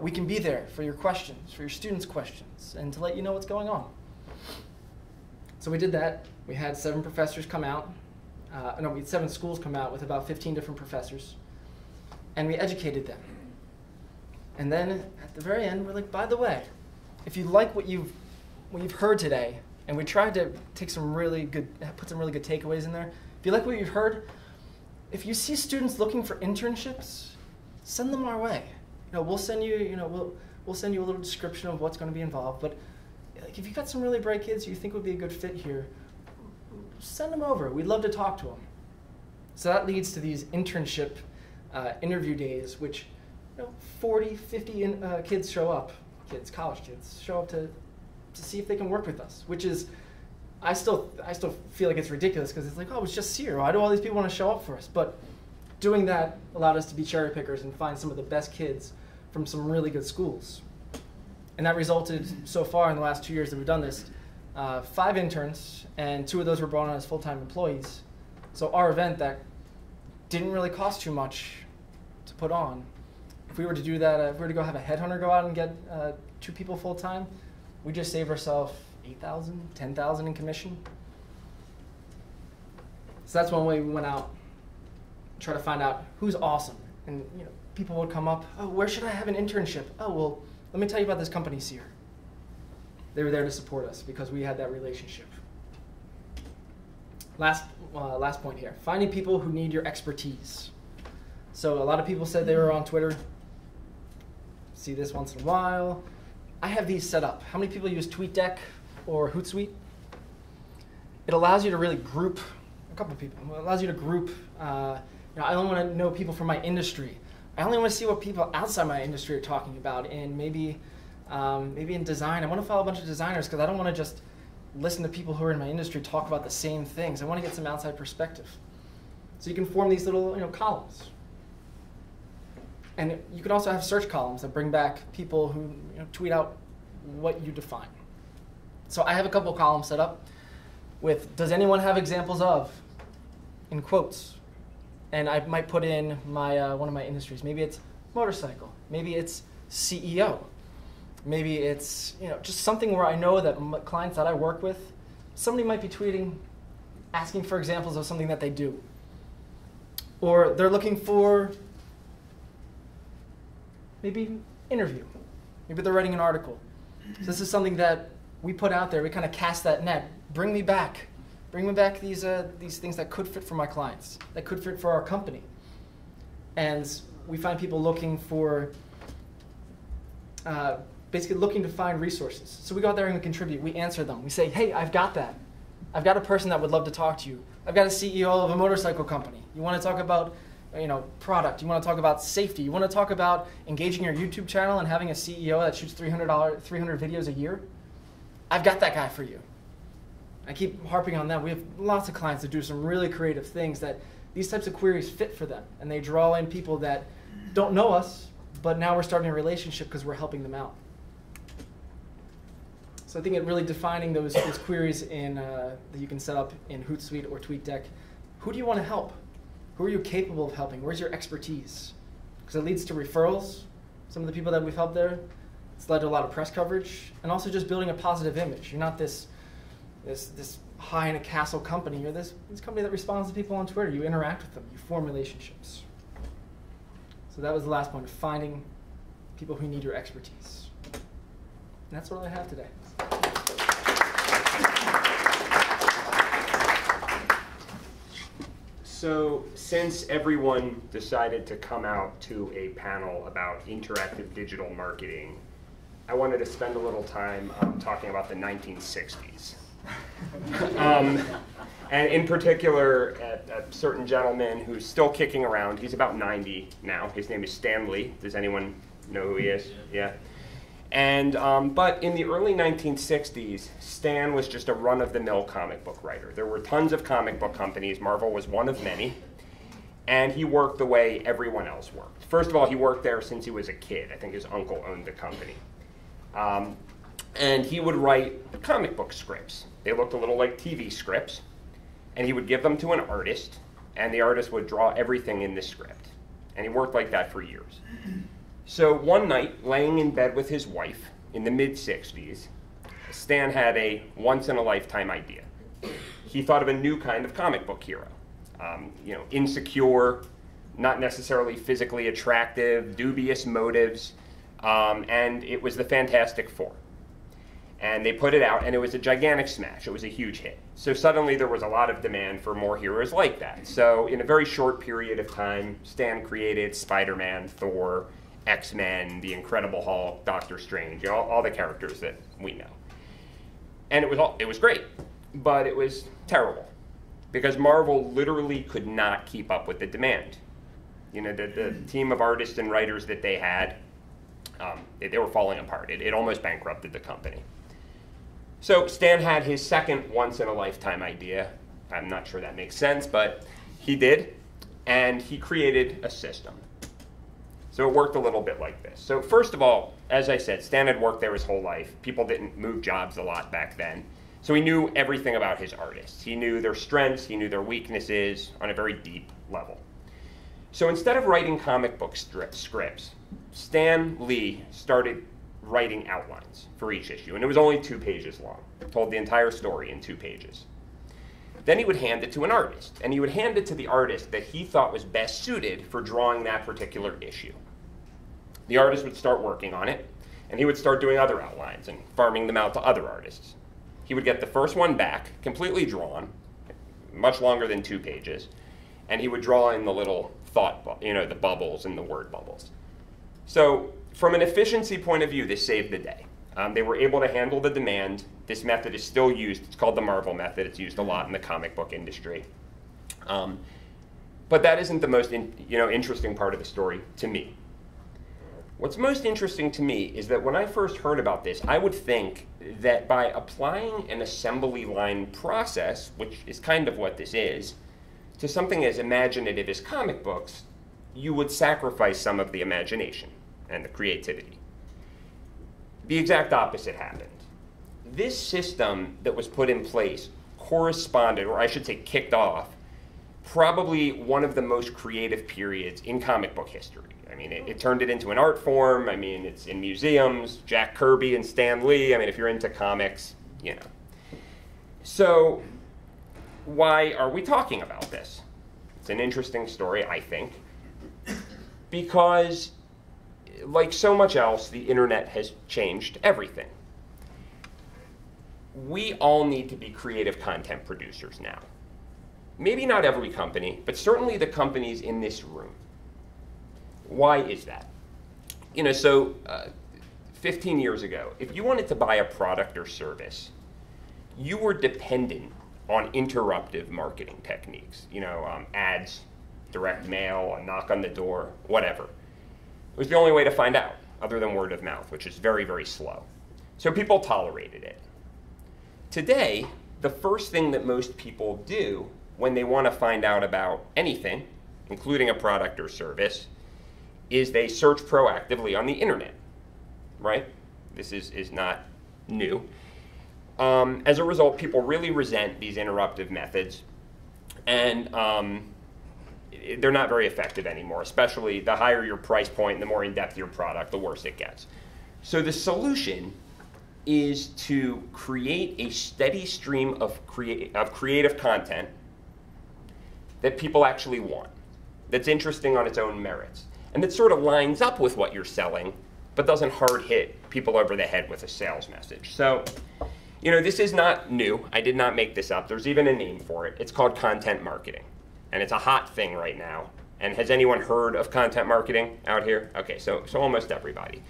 we can be there for your questions, for your students' questions, and to let you know what's going on. So we did that. We had 7 professors come out. We had 7 schools come out with about 15 different professors. And we educated them. And then at the very end, we're like, by the way, if you like what you've heard today, and we tried to put some really good takeaways in there. If you like what you've heard, if you see students looking for internships, send them our way. We'll send you, we'll send you a little description of what's going to be involved. But if you've got some really bright kids you think would be a good fit here, send them over. We'd love to talk to them. So that leads to these internship interview days, which 40, 50 kids show up, college kids, show up to see if they can work with us, which is, I still feel like it's ridiculous because it's like, oh, it's just Seer. Why do all these people want to show up for us? But doing that allowed us to be cherry pickers and find some of the best kids from some really good schools. And that resulted, so far in the last 2 years that we've done this, 5 interns, and 2 of those were brought on as full-time employees. So our event that didn't really cost too much to put on, if we were to do that, if we were to go have a headhunter go out and get 2 people full-time, we just saved ourselves $8,000, $10,000 in commission. So that's one way we went out, try to find out who's awesome. And people would come up, oh, where should I have an internship? Oh, well, let me tell you about this company, Seer. They were there to support us because we had that relationship. Last point here, finding people who need your expertise. So a lot of people said they were on Twitter. See this once in a while. I have these set up. How many people use TweetDeck or Hootsuite? It allows you to really group a couple of people. It allows you to group, I only want to know people from my industry. I only want to see what people outside my industry are talking about, and maybe in design. I want to follow a bunch of designers because I don't want to just listen to people who are in my industry talk about the same things. I want to get some outside perspective. So you can form these little columns. And you can also have search columns that bring back people who tweet out what you define. So I have a couple of columns set up with, does anyone have examples of, in quotes. And I might put in my one of my industries. Maybe it's motorcycle. Maybe it's CEO. Maybe it's just something where I know that clients that I work with, somebody might be tweeting, asking for examples of something that they do. Or they're looking for maybe interview. Maybe they're writing an article. So this is something that we put out there. We kind of cast that net. Bring me back. Bring me back these things that could fit for my clients, that could fit for our company. And we find people looking for, basically looking to find resources. So we go out there and we contribute. We answer them. We say, hey, I've got that. I've got a person that would love to talk to you. I've got a CEO of a motorcycle company. You want to talk about product. You want to talk about safety. You want to talk about engaging your YouTube channel and having a CEO that shoots 300 videos a year. I've got that guy for you. I keep harping on that. We have lots of clients that do some really creative things that these types of queries fit for them. And they draw in people that don't know us, but now we're starting a relationship because we're helping them out. So I think really defining those queries that you can set up in Hootsuite or TweetDeck. Who do you want to help? Who are you capable of helping? Where's your expertise? Because it leads to referrals. Some of the people that we've helped there, it's led to a lot of press coverage, and also just building a positive image. You're not this high in a castle company. You're this company that responds to people on Twitter. You interact with them. You form relationships. So that was the last point, of finding people who need your expertise. And that's all I have today. So since everyone decided to come out to a panel about interactive digital marketing, I wanted to spend a little time talking about the 1960s. And in particular, a certain gentleman who's still kicking around. He's about 90 now. His name is Stan Lee. Does anyone know who he is? Yeah. And but in the early 1960s, Stan was just a run-of-the-mill comic book writer. There were tons of comic book companies. Marvel was one of many. And he worked the way everyone else worked. First of all, he worked there since he was a kid. I think his uncle owned the company. And he would write comic book scripts. They looked a little like TV scripts. And he would give them to an artist, and the artist would draw everything in the script. And he worked like that for years. So one night, laying in bed with his wife in the mid-60s, Stan had a once-in-a-lifetime idea. He thought of a new kind of comic book hero. Insecure, not necessarily physically attractive, dubious motives, and it was the Fantastic Four. And they put it out, and it was a gigantic smash. It was a huge hit. So suddenly there was a lot of demand for more heroes like that. So in a very short period of time, Stan created Spider-Man, Thor, X-Men, the Incredible Hulk, Doctor Strange, all the characters that we know. And it was great, but it was terrible because Marvel literally could not keep up with the demand. The team of artists and writers that they had, they were falling apart. It almost bankrupted the company. So Stan had his second once-in-a-lifetime idea. I'm not sure that makes sense, but he did, and he created a system. So it worked a little bit like this. So first of all, as I said, Stan had worked there his whole life. People didn't move jobs a lot back then. So he knew everything about his artists. He knew their strengths, he knew their weaknesses on a very deep level. So instead of writing comic book scripts, Stan Lee started writing outlines for each issue, and it was only 2 pages long. It told the entire story in 2 pages. Then he would hand it to an artist, and he would hand it to the artist that he thought was best suited for drawing that particular issue. The artist would start working on it, and he would start doing other outlines and farming them out to other artists. He would get the first one back, completely drawn, much longer than 2 pages, and he would draw in the little thought, the bubbles and the word bubbles. So from an efficiency point of view, this saved the day. They were able to handle the demand. This method is still used. It's called the Marvel method. It's used a lot in the comic book industry. But that isn't the most interesting part of the story to me. What's most interesting to me is that when I first heard about this, I would think that by applying an assembly line process, which is kind of what this is, to something as imaginative as comic books, you would sacrifice some of the imagination and the creativity. The exact opposite happened. This system that was put in place corresponded, or I should say kicked off, probably one of the most creative periods in comic book history. I mean, it turned it into an art form. I mean, it's in museums, Jack Kirby and Stan Lee. I mean, if you're into comics, So why are we talking about this? It's an interesting story, I think, because like so much else, the internet has changed everything. We all need to be creative content producers now. Maybe not every company, but certainly the companies in this room. Why is that? You know, so 15 years ago, if you wanted to buy a product or service, you were dependent on interruptive marketing techniques. You know, ads, direct mail, a knock on the door, whatever. It was the only way to find out, other than word of mouth, which is very, very slow. So people tolerated it. Today, the first thing that most people do when they want to find out about anything, including a product or service, is they search proactively on the internet, right? This is not new. As a result, people really resent these interruptive methods, and they're not very effective anymore, especially the higher your price point and the more in-depth your product, the worse it gets. So the solution is to create a steady stream of creative content that people actually want, that's interesting on its own merits, and that sort of lines up with what you're selling, but doesn't hard hit people over the head with a sales message. So, you know, this is not new. I did not make this up. There's even a name for it. It's called content marketing, and it's a hot thing right now. And has anyone heard of content marketing out here? Okay, so almost everybody.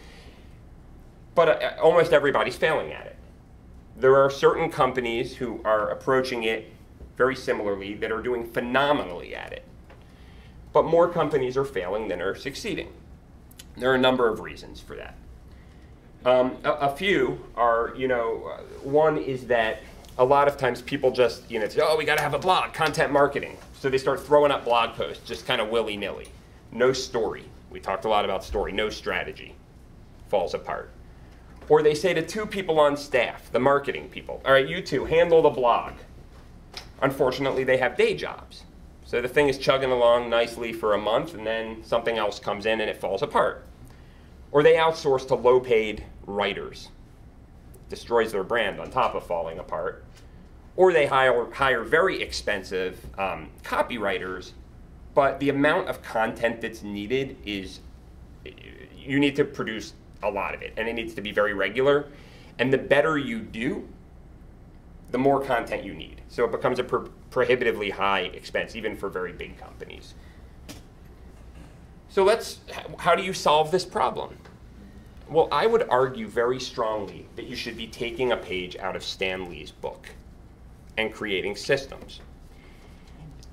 But almost everybody's failing at it. There are certain companies who are approaching it very similarly that are doing phenomenally at it. But more companies are failing than are succeeding. There are a number of reasons for that. A few are, you know, one is that a lot of times people just, you know, say, oh, we got to have a blog, content marketing. So they start throwing up blog posts just kind of willy-nilly. No story. We talked a lot about story. No strategy. Falls apart. Or they say to two people on staff, the marketing people, all right, you two, handle the blog. Unfortunately, they have day jobs. So the thing is chugging along nicely for a month, and then something else comes in and it falls apart. Or they outsource to low-paid writers. Destroys their brand on top of falling apart. Or they hire very expensive copywriters, but the amount of content that's needed is, you need to produce a lot of it, and it needs to be very regular. And the better you do, the more content you need. So it becomes a prohibitively high expense, even for very big companies. So how do you solve this problem? Well, I would argue very strongly that you should be taking a page out of Stan Lee's book and creating systems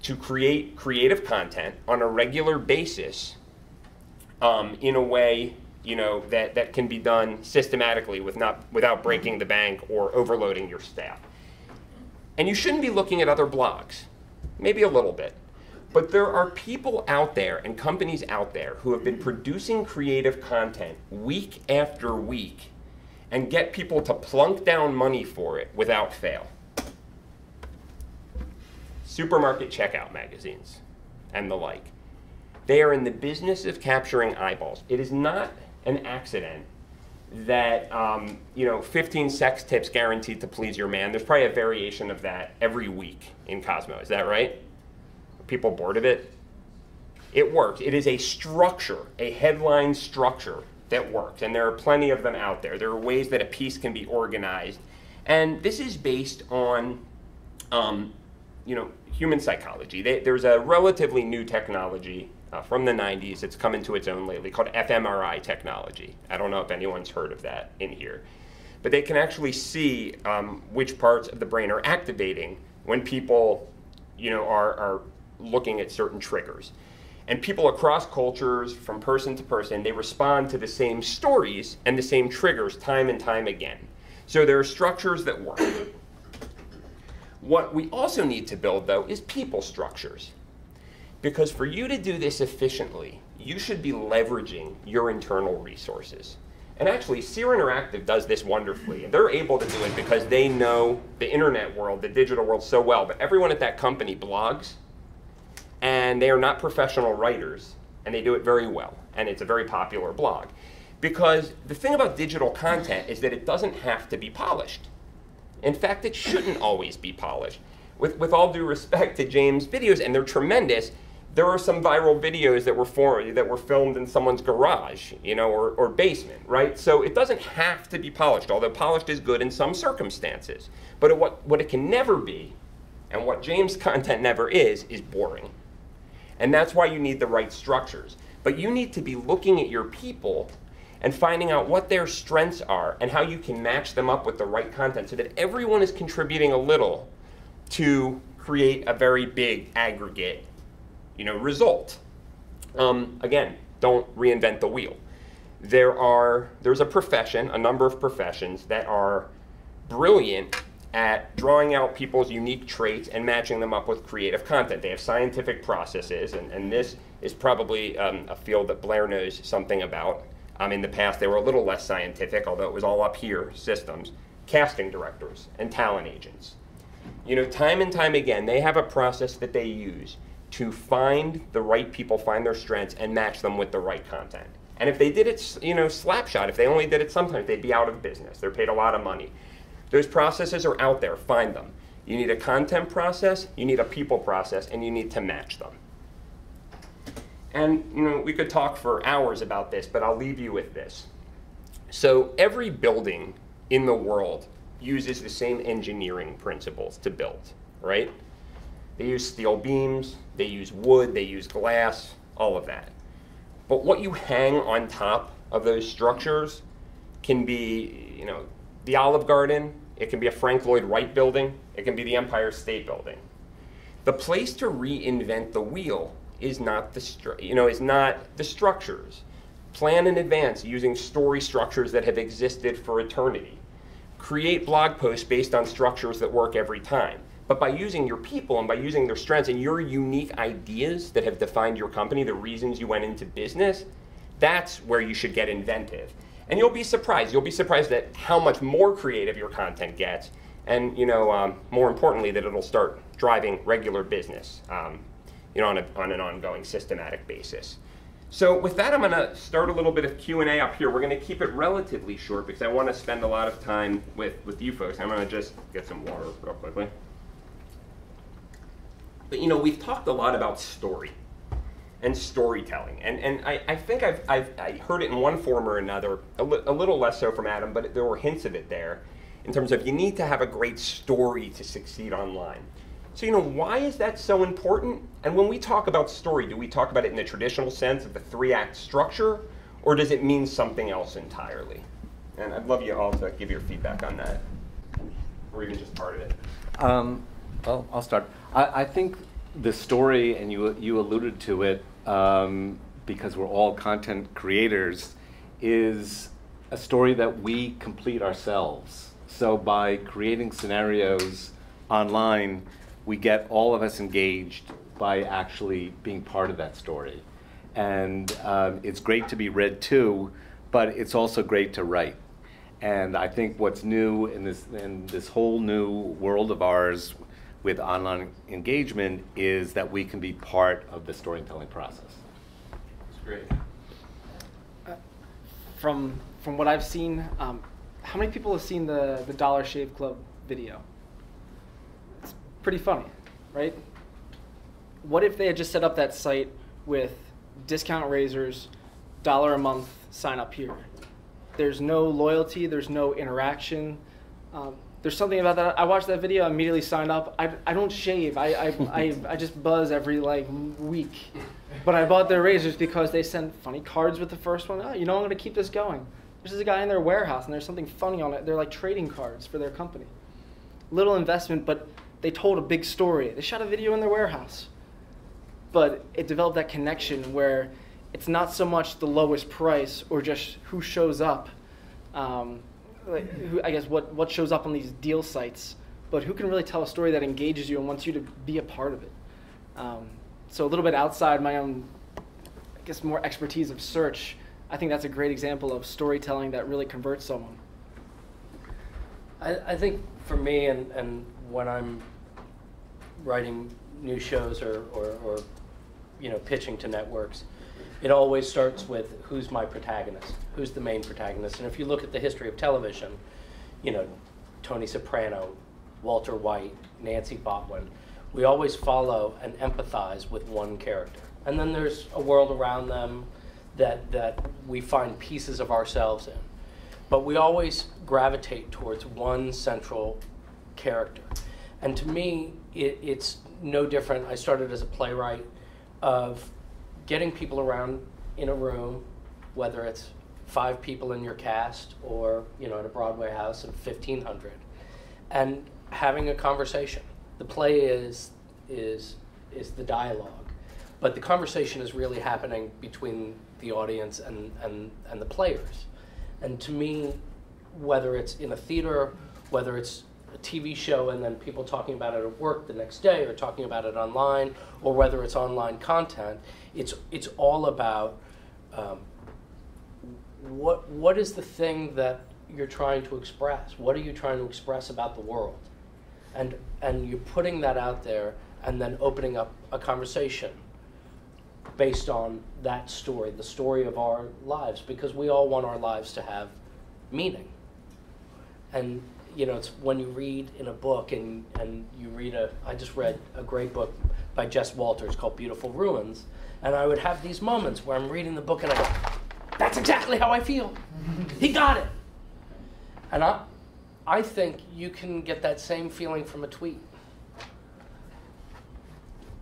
to create creative content on a regular basis in a way, you know, that can be done systematically without breaking the bank or overloading your staff. And you shouldn't be looking at other blogs, maybe a little bit. But there are people out there and companies out there who have been producing creative content week after week and get people to plunk down money for it without fail. Supermarket checkout magazines and the like. They are in the business of capturing eyeballs. It is not an accident that, you know, 15 sex tips guaranteed to please your man. There's probably a variation of that every week in Cosmo. Is that right? Are people bored of it? It works. It is a structure, a headline structure that works. And there are plenty of them out there. There are ways that a piece can be organized. And this is based on, you know, human psychology. There's a relatively new technology from the 90s. It's come into its own lately, called fMRI technology. I don't know if anyone's heard of that in here. But they can actually see which parts of the brain are activating when people, you know, are looking at certain triggers. And people across cultures, from person to person, they respond to the same stories and the same triggers time and time again. So there are structures that work. What we also need to build, though, is people structures. Because for you to do this efficiently, you should be leveraging your internal resources. And actually, Seer Interactive does this wonderfully. And they're able to do it because they know the internet world, the digital world so well. But everyone at that company blogs, and they are not professional writers, and they do it very well. And it's a very popular blog. Because the thing about digital content is that it doesn't have to be polished. In fact, it shouldn't always be polished. With all due respect to James' videos, and they're tremendous, there are some viral videos that were filmed in someone's garage, you know, or basement, right? So it doesn't have to be polished, although polished is good in some circumstances. But what it can never be, and what James' content never is boring. And that's why you need the right structures. But you need to be looking at your people and finding out what their strengths are and how you can match them up with the right content so that everyone is contributing a little to create a very big aggregate, you know, result. Again, don't reinvent the wheel. There's a profession, a number of professions that are brilliant at drawing out people's unique traits and matching them up with creative content. They have scientific processes, and this is probably a field that Blair knows something about. In the past, they were a little less scientific, although it was all up here, systems. Casting directors and talent agents. You know, time and time again, they have a process that they use to find the right people, find their strengths, and match them with the right content. And if they did it, you know, slapshot, if they only did it sometimes, they'd be out of business. They're paid a lot of money. Those processes are out there. Find them. You need a content process, you need a people process, and you need to match them. And, you know, we could talk for hours about this, but I'll leave you with this. So every building in the world uses the same engineering principles to build, right? They use steel beams, they use wood, they use glass, all of that. But what you hang on top of those structures can be, you know, the Olive Garden, it can be a Frank Lloyd Wright building, it can be the Empire State Building. The place to reinvent the wheel is not the structures. Plan in advance using story structures that have existed for eternity. Create blog posts based on structures that work every time. But by using your people and by using their strengths and your unique ideas that have defined your company, the reasons you went into business, that's where you should get inventive. And you'll be surprised. You'll be surprised at how much more creative your content gets, and, you know, more importantly, that it'll start driving regular business, you know, on an ongoing systematic basis. So with that, I'm going to start a little bit of Q&A up here. We're going to keep it relatively short because I want to spend a lot of time with you folks. I'm going to just get some water real quickly. But, you know, we've talked a lot about story and storytelling. And I think I heard it in one form or another, a little less so from Adam, but there were hints of it there in terms of you need to have a great story to succeed online. So, you know, why is that so important? And when we talk about story, do we talk about it in the traditional sense of the 3-act structure, or does it mean something else entirely? And I'd love you all to give your feedback on that, or even just part of it. Well, I'll start. I think the story, and you alluded to it, because we're all content creators, is a story that we complete ourselves. So by creating scenarios online, we get all of us engaged by actually being part of that story. And it's great to be read too, but it's also great to write. And I think what's new in this whole new world of ours with online engagement is that we can be part of the storytelling process. That's great. From what I've seen, how many people have seen the Dollar Shave Club video? It's pretty funny, right? What if they had just set up that site with discount razors, $1 a month, sign up here? There's no loyalty, there's no interaction. There's something about that. I watched that video, I immediately signed up. I don't shave. I just buzz every week. But I bought their razors because they sent funny cards with the first one. Oh, you know, I'm gonna keep this going. There's a guy in their warehouse and there's something funny on it. They're like trading cards for their company. Little investment, but they told a big story. They shot a video in their warehouse. But it developed that connection where it's not so much the lowest price or just who shows up. I guess what shows up on these deal sites, but who can really tell a story that engages you and wants you to be a part of it. So a little bit outside my own, I guess, more expertise of search, I think that's a great example of storytelling that really converts someone. I think for me, and when I'm writing new shows or you know, pitching to networks, it always starts with who's my protagonist, who's the main protagonist. And if you look at the history of television, you know, Tony Soprano, Walter White, Nancy Botwin, we always follow and empathize with one character. And then there's a world around them that we find pieces of ourselves in. But we always gravitate towards one central character. And to me, it's no different. I started as a playwright of getting people around in a room, whether it's 5 people in your cast or, you know, at a Broadway house of 1,500, and having a conversation. The play is the dialogue, but the conversation is really happening between the audience and the players. And to me, whether it's in a theater, whether it's a TV show and then people talking about it at work the next day or talking about it online, or whether it's online content, it's all about what is the thing that you're trying to express? What are you trying to express about the world? And you're putting that out there and then opening up a conversation based on that story, the story of our lives, because we all want our lives to have meaning. And you know, it's when you read in a book and you read I just read a great book by Jess Walters called Beautiful Ruins, and I would have these moments where I'm reading the book and I go, that's exactly how I feel. He got it. And I think you can get that same feeling from a tweet.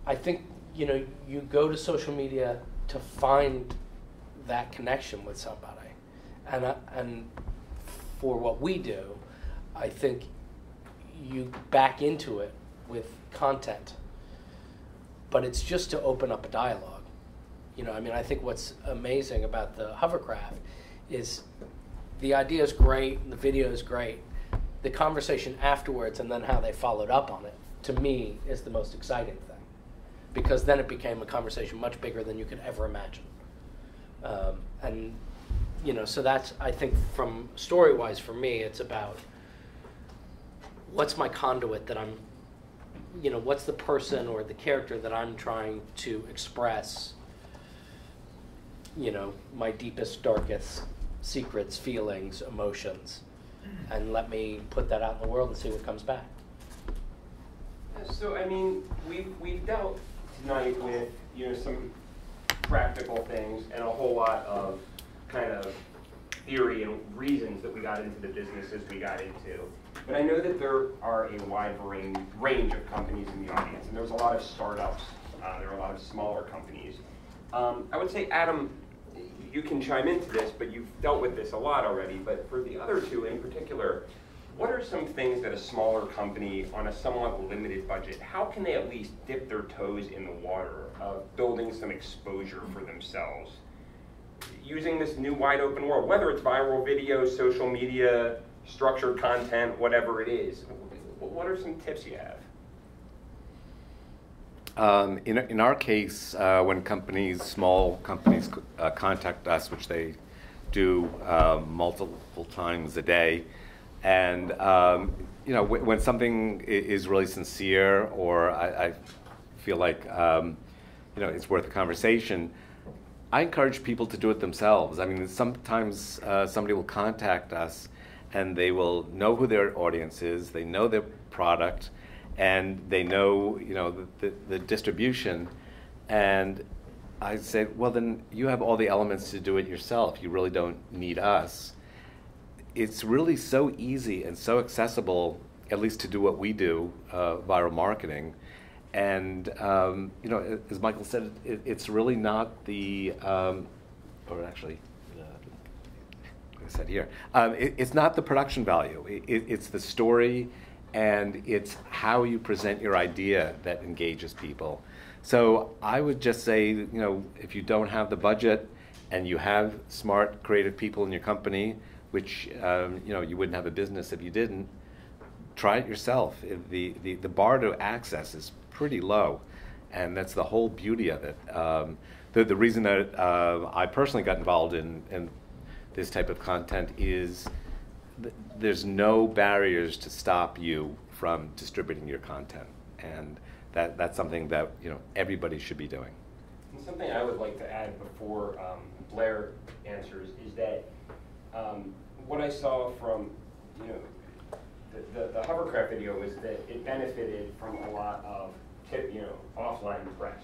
I think, you know, you go to social media to find that connection with somebody. And for what we do, I think you back into it with content. But it's just to open up a dialogue. You know, I mean, I think what's amazing about the hovercraft is the idea is great, the video is great. The conversation afterwards and then how they followed up on it, to me, is the most exciting thing. Because then it became a conversation much bigger than you could ever imagine. And, you know, so that's, I think, from story-wise for me, it's about what's my conduit that I'm, you know, what's the person or the character that I'm trying to express, you know, my deepest, darkest secrets, feelings, emotions, and let me put that out in the world and see what comes back. So, I mean, we've dealt tonight with, you know, some practical things and a whole lot of kind of theory and reasons that we got into the businesses we got into. But I know that there are a wide range of companies in the audience, and there's a lot of startups. There are a lot of smaller companies. I would say, Adam, you can chime into this, but you've dealt with this a lot already. But for the other two in particular, what are some things that a smaller company on a somewhat limited budget, how can they at least dip their toes in the water of building some exposure for themselves? Using this new wide open world, whether it's viral video, social media, structured content, whatever it is, what are some tips you have? In our case, when small companies contact us, which they do multiple times a day, and you know, when something is really sincere, or I feel like you know, it's worth a conversation, I encourage people to do it themselves. I mean, sometimes somebody will contact us, and they will know who their audience is, they know their product, and they know, you know, the distribution. And I say, well, then you have all the elements to do it yourself. You really don't need us. It's really so easy and so accessible, at least to do what we do, viral marketing. And you know, as Michael said, it's really not the, or actually, like I said here, it's not the production value. It's the story, and it's how you present your idea that engages people. So I would just say, you know, if you don't have the budget and you have smart, creative people in your company, which you know, you wouldn't have a business if you didn't, try it yourself. The bar to access is pretty low, and that's the whole beauty of it. The reason that I personally got involved in this type of content is there's no barriers to stop you from distributing your content, and that's something that, you know, everybody should be doing. And something I would like to add before Blair answers is that what I saw from, you know, the hovercraft video was that it benefited from a lot of offline press.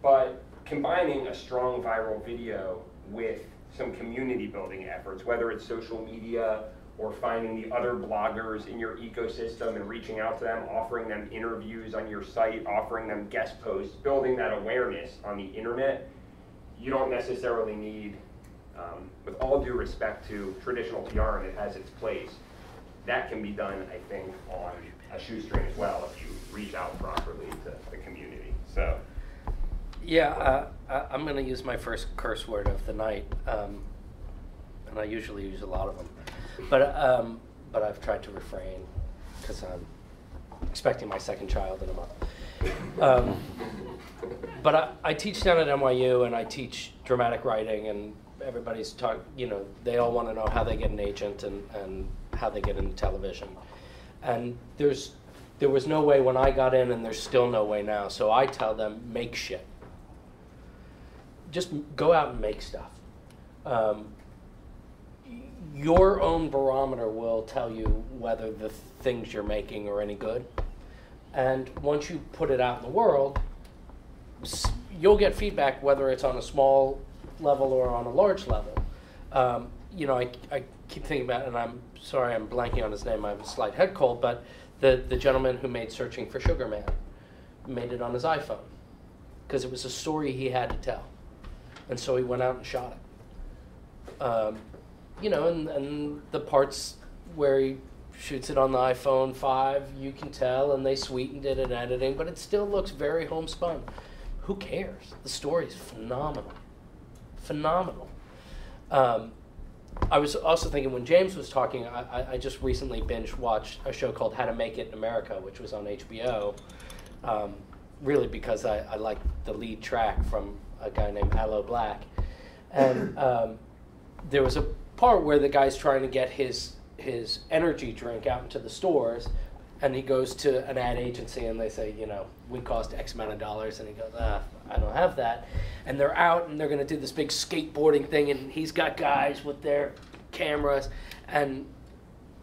But combining a strong viral video with some community building efforts, whether it's social media or finding the other bloggers in your ecosystem and reaching out to them, offering them interviews on your site, offering them guest posts, building that awareness on the internet. You don't necessarily need, with all due respect to traditional PR, and it has its place, that can be done, I think, on a shoestring as well if you reach out properly to the community. So, yeah, I'm going to use my first curse word of the night, and I usually use a lot of them, but I've tried to refrain because I'm expecting my second child in a month. But I teach down at NYU, and I teach dramatic writing, and everybody's they all want to know how they get an agent and how they get into television. And there was no way when I got in, and there's still no way now. So I tell them, make shit. Just go out and make stuff. Your own barometer will tell you whether the things you're making are any good. And once you put it out in the world, you'll get feedback whether it's on a small level or on a large level. I keep thinking about, and I'm sorry I'm blanking on his name, I have a slight head cold, but the gentleman who made Searching for Sugar Man made it on his iPhone because it was a story he had to tell. And so he went out and shot it. And the parts where he shoots it on the iPhone 5, you can tell, and they sweetened it in editing, but it still looks very homespun. Who cares? The story's phenomenal. Phenomenal. I was also thinking when James was talking, I just recently binge watched a show called How to Make It in America, which was on HBO, really because I liked the lead track from a guy named Aloe Black. And there was a part where the guy's trying to get his energy drink out into the stores, and he goes to an ad agency and they say, we cost X amount of dollars, and he goes, I don't have that. And they're out and they're going to do this big skateboarding thing, and he's got guys with their cameras, and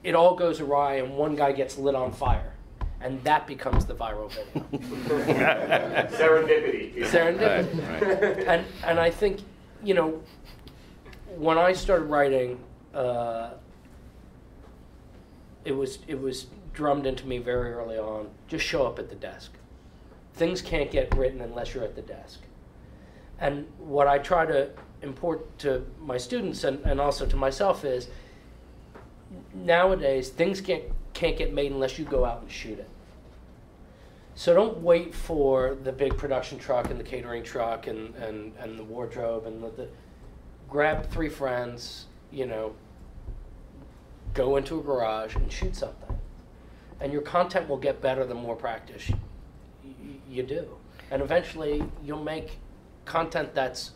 it all goes awry, and one guy gets lit on fire, and that becomes the viral video. Serendipity. Serendipity. Right. And I think, when I started writing, it was drummed into me very early on, just show up at the desk. Things can't get written unless you're at the desk. And what I try to import to my students and also to myself is, nowadays, things can't get made unless you go out and shoot it. So don't wait for the big production truck and the catering truck and the wardrobe and grab 3 friends, go into a garage and shoot something. And your content will get better the more practice you do. And eventually you'll make content that's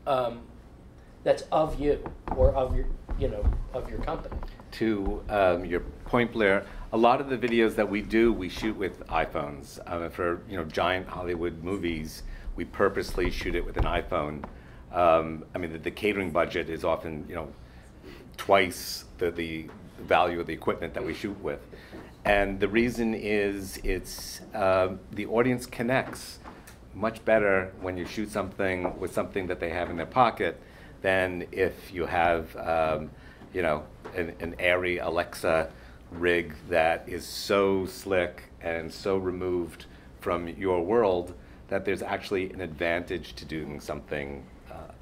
of you or of your company. To your point, Blair, a lot of the videos that we do, we shoot with iPhones. For giant Hollywood movies, we purposely shoot it with an iPhone. The catering budget is often twice the value of the equipment that we shoot with. And the reason is it's the audience connects much better when you shoot something with something that they have in their pocket than if you have an airy Alexa rig that is so slick and so removed from your world that there's actually an advantage to doing something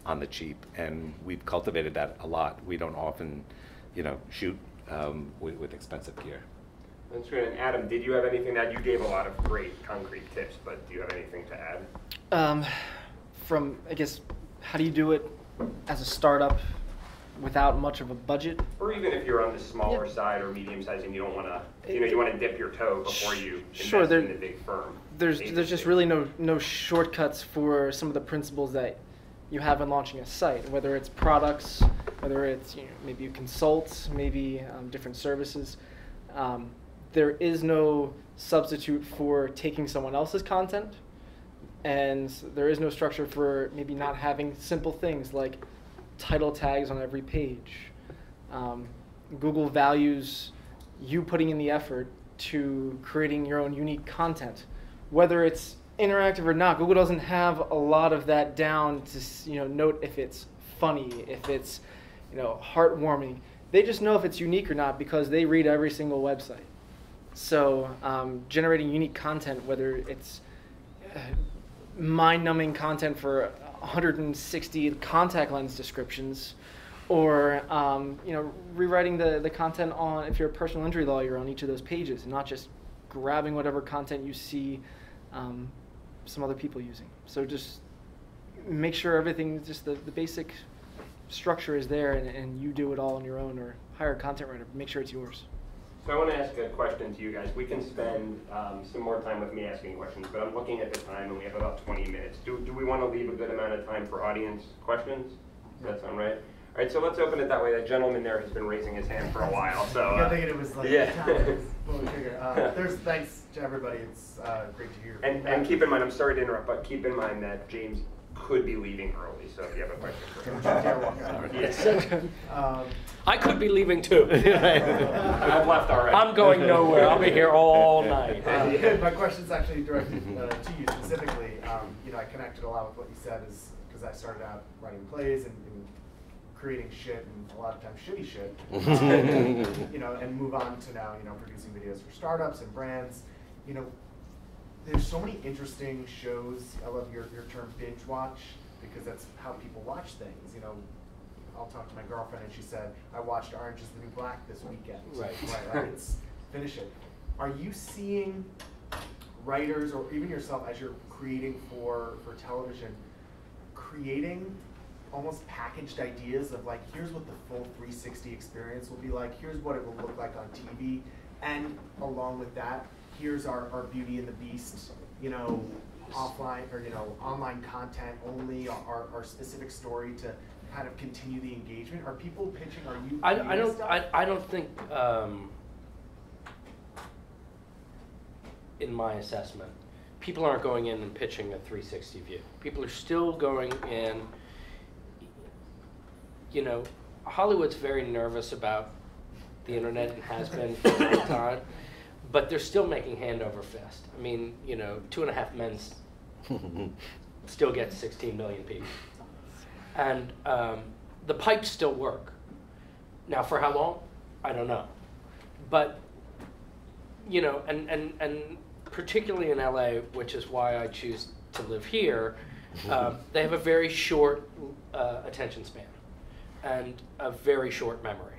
on the cheap. And we've cultivated that a lot. We don't often shoot with expensive gear. That's great. And Adam, did you have anything that you gave a lot of great concrete tips, but do you have anything to add? How do you do it as a startup without much of a budget? Or even if you're on the smaller side or medium size and you don't want to, you want to dip your toe before you invest in the big firm. There's just really no shortcuts for some of the principles that you have in launching a site, whether it's products, whether it's maybe you consult, maybe different services. There is no substitute for taking someone else's content, and there is no structure for maybe not having simple things like title tags on every page. Google values you putting in the effort to creating your own unique content, whether it's interactive or not. Google doesn't have a lot of that down to note if it's funny, if it's heartwarming. They just know if it's unique or not because they read every single website. So generating unique content, whether it's mind-numbing content for 160 contact lens descriptions, or rewriting the content on, if you're a personal injury lawyer, on each of those pages, and not just grabbing whatever content you see some other people using. So just make sure everything, just the basic structure is there, and you do it all on your own, or hire a content writer. Make sure it's yours. So I want to ask a question to you guys. We can spend some more time with me asking questions, but I'm looking at the time and we have about 20 minutes. Do we want to leave a good amount of time for audience questions? Does that sound right? All right, so let's open it that way. That gentleman there has been raising his hand for a while. So I figured it was like yeah. There's thanks to everybody. It's great to hear. And keep in mind, I'm sorry to interrupt, but keep in mind that James could be leaving early. So if you have a question for him, dare walk out. Yes. I could be leaving too. I've left already. I'm going nowhere. I'll be here all night. My question's actually directed to you specifically. I connected a lot with what you said, is because I started out writing plays and creating shit, and a lot of times shitty shit, and move on to now, producing videos for startups and brands. There's so many interesting shows. I love your term binge watch, because that's how people watch things. I'll talk to my girlfriend and she said, I watched Orange is the New Black this weekend. Right. It's finish it. Are you seeing writers, or even yourself as you're creating for television, creating almost packaged ideas of like, here's what the full 360 experience will be like, here's what it will look like on TV, and along with that, here's our Beauty and the Beast, offline or online content only, our specific story to kind of continue the engagement? Are people pitching? Are you? I don't think, in my assessment, people aren't going in and pitching a 360 view. People are still going in. Hollywood's very nervous about the internet and has been for a long time, but they're still making hand over fist. I mean, 2.5 Men still gets 16 million people. And the pipes still work. Now, for how long? I don't know. But, and particularly in LA, which is why I choose to live here, they have a very short attention span and a very short memory.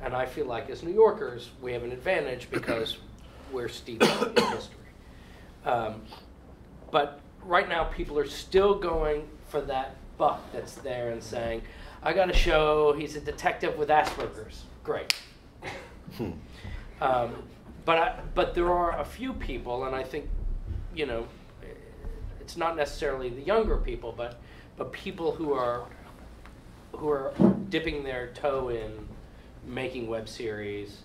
And I feel like as New Yorkers, we have an advantage because we're steeped in history. But right now, people are still going for that buck that's there and saying, I got a show, he's a detective with Asperger's. Great. But there are a few people, and I think, it's not necessarily the younger people, but people who are dipping their toe in making web series,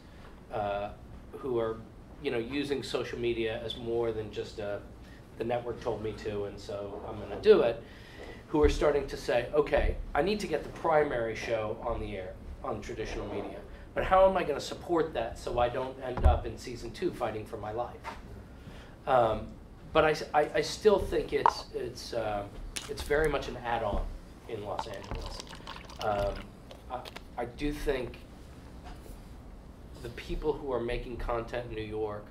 who are using social media as more than just the network told me to, and so I'm going to do it, who are starting to say, okay, I need to get the primary show on the air on traditional media, but how am I going to support that so I don't end up in season 2 fighting for my life? But I still think it's very much an add-on in Los Angeles. I do think the people who are making content in New York,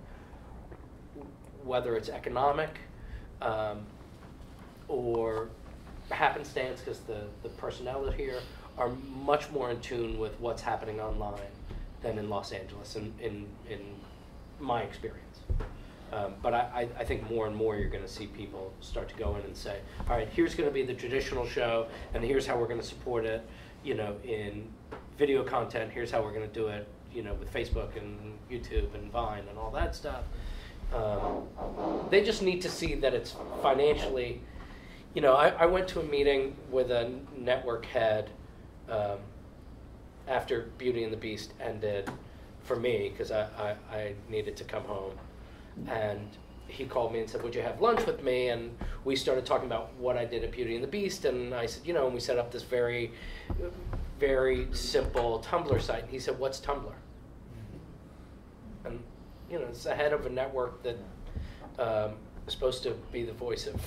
whether it's economic or happenstance because the personnel are here, are much more in tune with what's happening online than in Los Angeles, in my experience. But I think more and more you're going to see people start to go in and say, all right, here's going to be the traditional show, and here's how we're going to support it, in video content. Here's how we're going to do it, with Facebook and YouTube and Vine and all that stuff. They just need to see that it's financially. I went to a meeting with a network head after Beauty and the Beast ended for me, because I needed to come home. And he called me and said, would you have lunch with me? And we started talking about what I did at Beauty and the Beast. And I said, and we set up this very, very simple Tumblr site. And he said, what's Tumblr? And, it's the head of a network that supposed to be the voice of,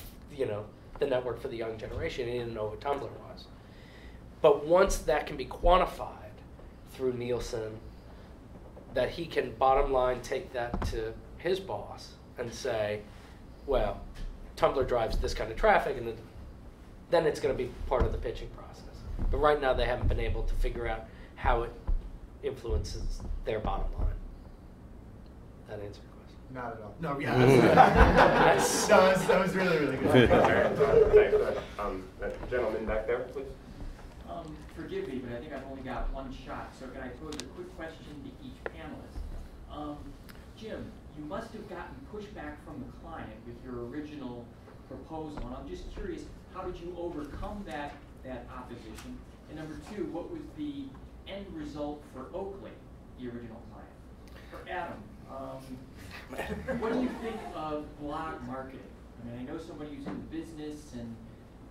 the network for the young generation. He didn't know what Tumblr was. But once that can be quantified through Nielsen, that he can bottom line take that to his boss and say, well, Tumblr drives this kind of traffic, and then it's going to be part of the pitching process. But right now they haven't been able to figure out how it influences their bottom line. That answer your question? Not at all. No, yeah. That was really, really good. That gentleman back there, please. Forgive me, but I think I've only got one shot, so can I pose a quick question to each panelist? Jim, you must have gotten pushback from the client with your original proposal, and I'm just curious, how did you overcome that opposition? And number two, what was the end result for Oakley, the original client? For Adam, what do you think of blog marketing? I mean, I know somebody who's in the business, and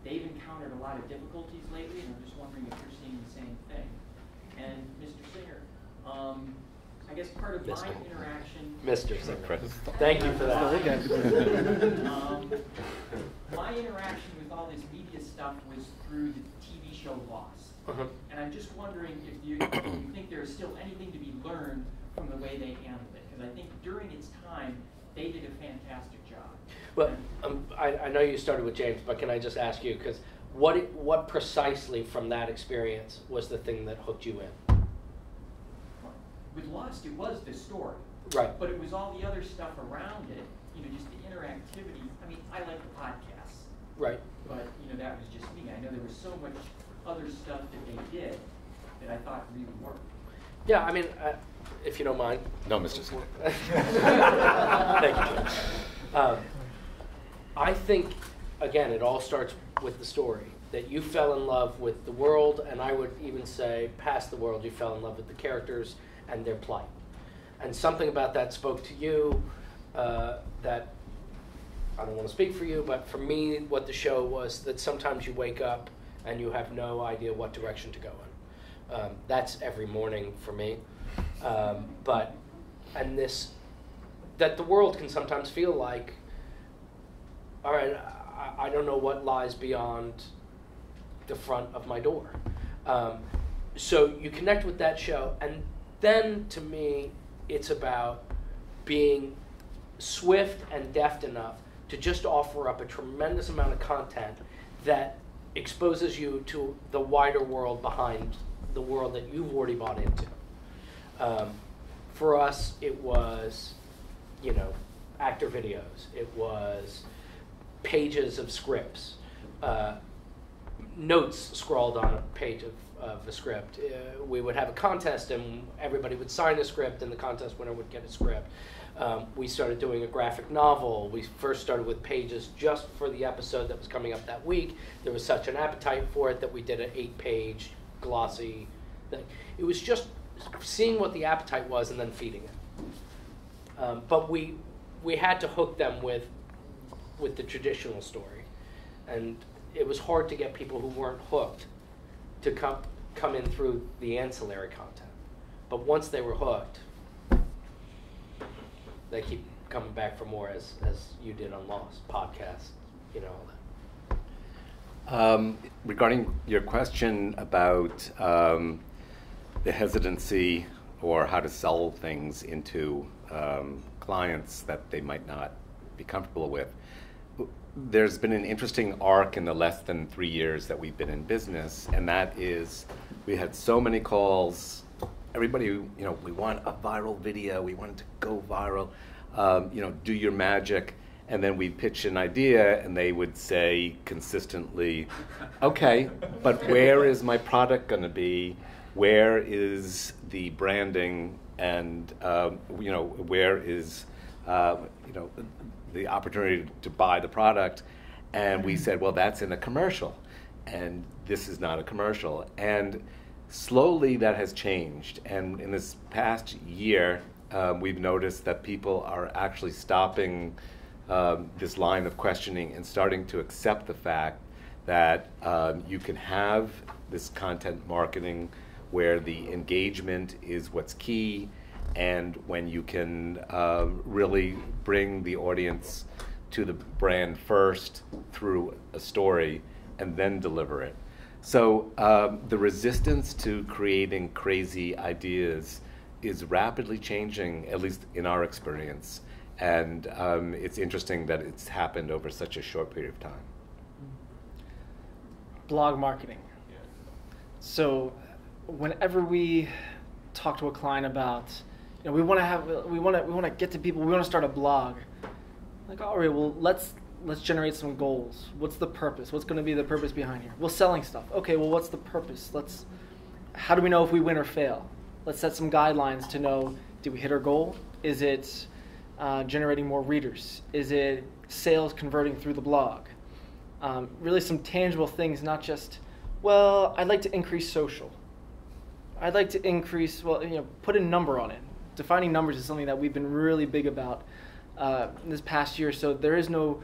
they've encountered a lot of difficulties lately, and I'm just wondering if you're seeing the same thing. And Mr. Singer, I guess part of my interaction... Mr. Singer. Thank you for that. My interaction with all this media stuff was through the TV show Lost. And I'm just wondering if you think there is still anything to be learned from the way they handled it. Because I think during its time, they did a fantastic job. Well, I know you started with James, but can I just ask you, because what precisely from that experience was the thing that hooked you in? With Lost, it was the story. Right. But it was all the other stuff around it, just the interactivity. I mean, I like the podcasts. Right. But, that was just me. I know there was so much other stuff that they did that I thought really worked. Yeah, I mean, if you don't mind. No, Mr. Singer. Thank you, James. I think, again, it all starts with the story. That you fell in love with the world, and I would even say past the world, you fell in love with the characters and their plight. And something about that spoke to you that, I don't want to speak for you, but for me, what the show was that sometimes you wake up and you have no idea what direction to go in. That's every morning for me. That the world can sometimes feel like, all right, I don't know what lies beyond the front of my door. So you connect with that show, and then to me, it's about being swift and deft enough to just offer up a tremendous amount of content that exposes you to the wider world behind the world that you've already bought into. For us, it was, actor videos. It was pages of scripts, notes scrawled on a page of a script. We would have a contest, and everybody would sign a script, and the contest winner would get a script. We started doing a graphic novel. We first started with pages just for the episode that was coming up that week. There was such an appetite for it that we did an 8-page glossy thing. It was just seeing what the appetite was and then feeding it. But we had to hook them with the traditional story, and it was hard to get people who weren't hooked to come in through the ancillary content. But once they were hooked, they keep coming back for more, as you did on Lost, podcasts, all that. Regarding your question about the hesitancy or how to sell things into clients that they might not be comfortable with, there's been an interesting arc in the less than 3 years that we've been in business, and that is we had so many calls. Everybody, we want a viral video. We want it to go viral. Do your magic. And then we pitch an idea, and they would say consistently, okay, but where is my product going to be? Where is the branding? And, where is, the opportunity to buy the product? And we said, well, that's in a commercial. And this is not a commercial. And slowly that has changed. And in this past year, we've noticed that people are actually stopping this line of questioning and starting to accept the fact that you can have this content marketing where the engagement is what's key, and when you can really bring the audience to the brand first through a story and then deliver it. So the resistance to creating crazy ideas is rapidly changing, at least in our experience. And it's interesting that it's happened over such a short period of time. Blog marketing. So whenever we talk to a client about, we want to get to people, we want to start a blog. Like, all right, well, let's generate some goals. What's the purpose? What's going to be the purpose behind here? Well, selling stuff. Okay, well, what's the purpose? How do we know if we win or fail? Let's set some guidelines to know, did we hit our goal? Is it generating more readers? Is it sales converting through the blog? Really some tangible things, not just, well, I'd like to increase social. I'd like to increase, put a number on it. Defining numbers is something that we've been really big about this past year. So there is no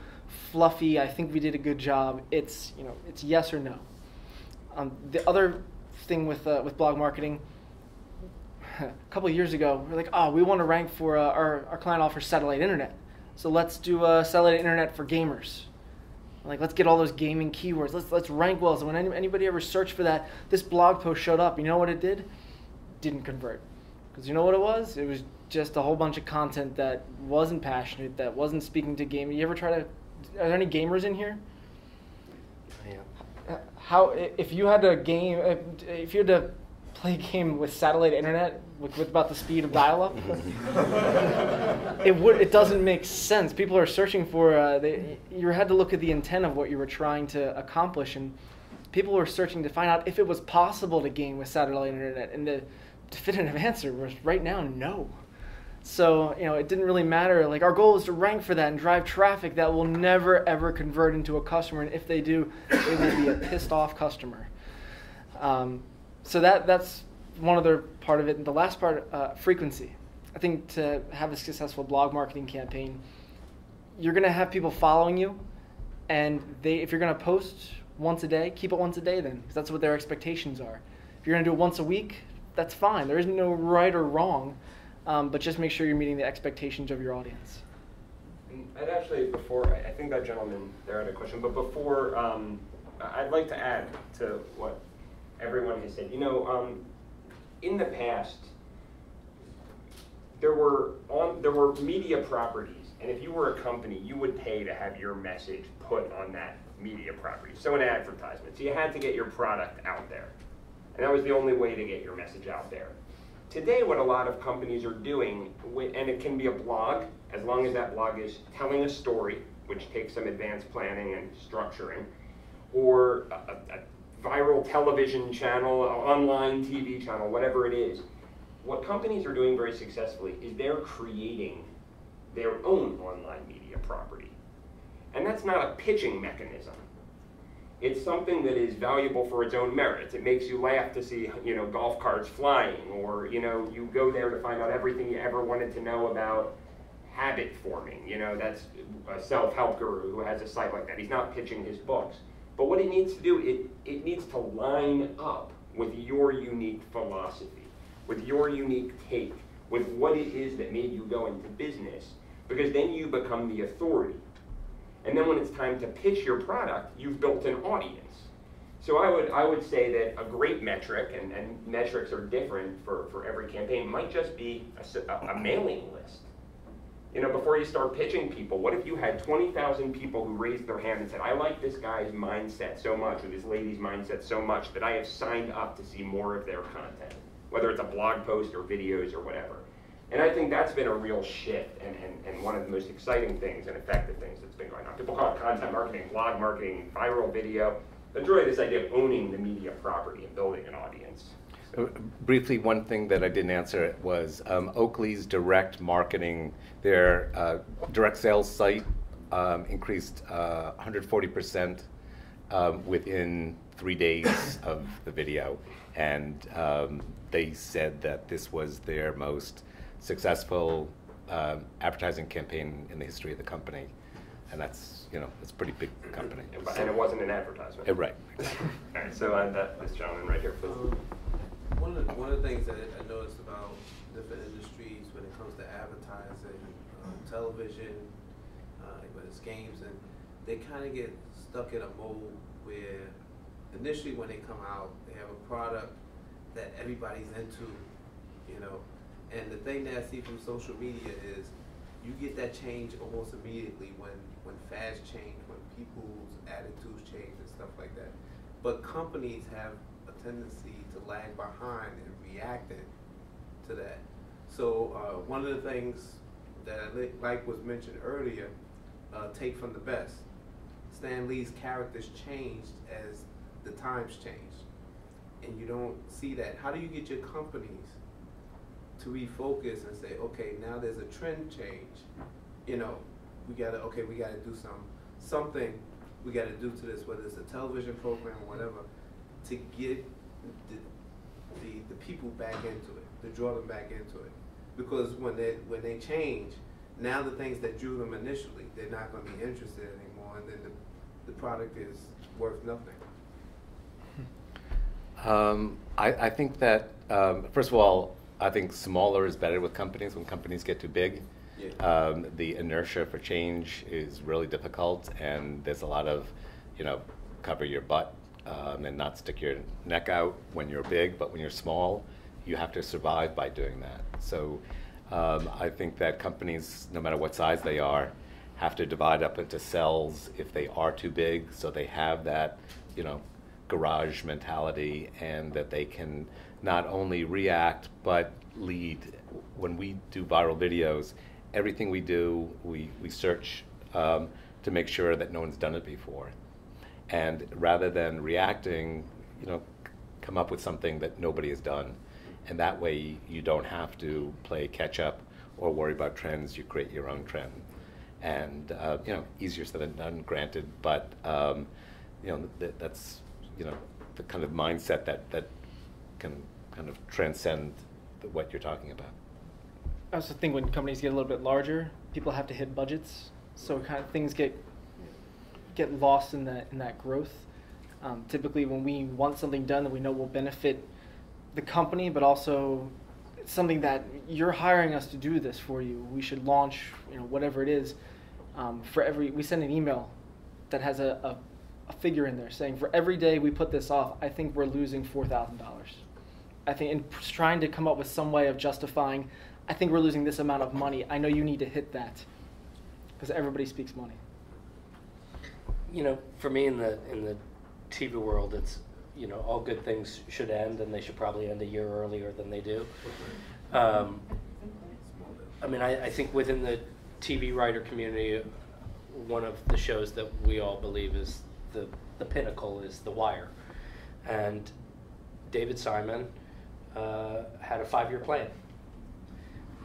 fluffy, I think we did a good job. It's yes or no. The other thing with blog marketing, a couple of years ago, we're like, we want to rank for our client offers satellite internet. So let's do satellite internet for gamers. Like, let's get all those gaming keywords. Let's rank well. So when anybody ever searched for that, this blog post showed up. You know what it did? Didn't convert. Because you know what it was? It was just a whole bunch of content that wasn't passionate, that wasn't speaking to gaming. You ever try to? Are there any gamers in here? Yeah. If you had to play a game with satellite internet with about the speed of dial-up, it doesn't make sense. People are searching for. You had to look at the intent of what you were trying to accomplish, and people were searching to find out if it was possible to game with satellite internet. And the definitive answer was right now no. So it didn't really matter. Like, our goal is to rank for that and drive traffic that will never ever convert into a customer, and if they do, they will be a pissed off customer. So that's one other part of it. And the last part, frequency. I think to have a successful blog marketing campaign, you're going to have people following you, and if you're going to post once a day, keep it once a day then, because that's what their expectations are. If you're going to do it once a week, that's fine. There is no right or wrong, but just make sure you're meeting the expectations of your audience. And actually, before, I think that gentleman there had a question, but before, I'd like to add to what everyone has said. In the past, there were media properties, and if you were a company, you would pay to have your message put on that media property. So an advertisement. So you had to get your product out there, and that was the only way to get your message out there. Today, what a lot of companies are doing, and it can be a blog, as long as that blog is telling a story, which takes some advanced planning and structuring, or a viral television channel, online TV channel, whatever it is. What companies are doing very successfully is they're creating their own online media property. And that's not a pitching mechanism. It's something that is valuable for its own merits. It makes you laugh to see, golf carts flying, or, you go there to find out everything you ever wanted to know about habit forming. That's a self-help guru who has a site like that. He's not pitching his books. But what it needs to do, it needs to line up with your unique philosophy, with your unique take, with what it is that made you go into business, because then you become the authority. And then when it's time to pitch your product, you've built an audience. So I would say that a great metric, and metrics are different for every campaign, might just be a mailing list. Before you start pitching people, what if you had 20,000 people who raised their hand and said, I like this guy's mindset so much, or this lady's mindset so much, that I have signed up to see more of their content, whether it's a blog post or videos or whatever. And I think that's been a real shift, and one of the most exciting things and effective things that's been going on. People call it content marketing, blog marketing, viral video. But it's really this idea of owning the media property and building an audience. Briefly, one thing that I didn't answer was Oakley's direct marketing, their direct sales site increased 140% within 3 days of the video. And they said that this was their most successful advertising campaign in the history of the company. And that's, it's a pretty big company. And it wasn't an advertisement. Right. All right, so this gentleman right here, please. One of the things that I noticed about different industries when it comes to advertising, television, but it's games, and they kind of get stuck in a mold where initially when they come out, they have a product that everybody's into, you know. And the thing that I see from social media is you get that change almost immediately when fads change, when people's attitudes change and stuff like that. But companies have a tendency to lag behind in reacting to that. So one of the things that I like was mentioned earlier, take from the best. Stan Lee's characters changed as the times changed. And you don't see that. How do you get your companies to refocus and say, okay, now there's a trend change. You know, we gotta do something we gotta do to this, whether it's a television program or whatever, to get the people back into it, to draw them back into it. Because when they change, now the things that drew them initially, they're not gonna be interested anymore, and then the product is worth nothing. I think that, first of all, I think smaller is better with companies. When companies get too big, the inertia for change is really difficult, and there's a lot of, cover your butt and not stick your neck out when you're big, but when you're small, you have to survive by doing that. So I think that companies, no matter what size they are, have to divide up into cells if they are too big, so they have that, garage mentality, and that they can not only react but lead. When we do viral videos, everything we do, we search to make sure that no one's done it before. And rather than reacting, come up with something that nobody has done. And that way you don't have to play catch up or worry about trends. You create your own trend. And easier said than done, granted, but that's the kind of mindset that can kind of transcend what you're talking about. I also think when companies get a little bit larger, people have to hit budgets, so kind of things get lost in that growth. Typically, when we want something done that we know will benefit the company, but also something that you're hiring us to do this for you, we should launch, whatever it is. We send an email that has a figure in there saying for every day we put this off, I think we're losing $4,000. I think in trying to come up with some way of justifying, I think we're losing this amount of money. I know you need to hit that because everybody speaks money. For me in the TV world, it's all good things should end, and they should probably end a year earlier than they do. I think within the TV writer community, one of the shows that we all believe is the pinnacle is The Wire. And David Simon had a 5-year plan.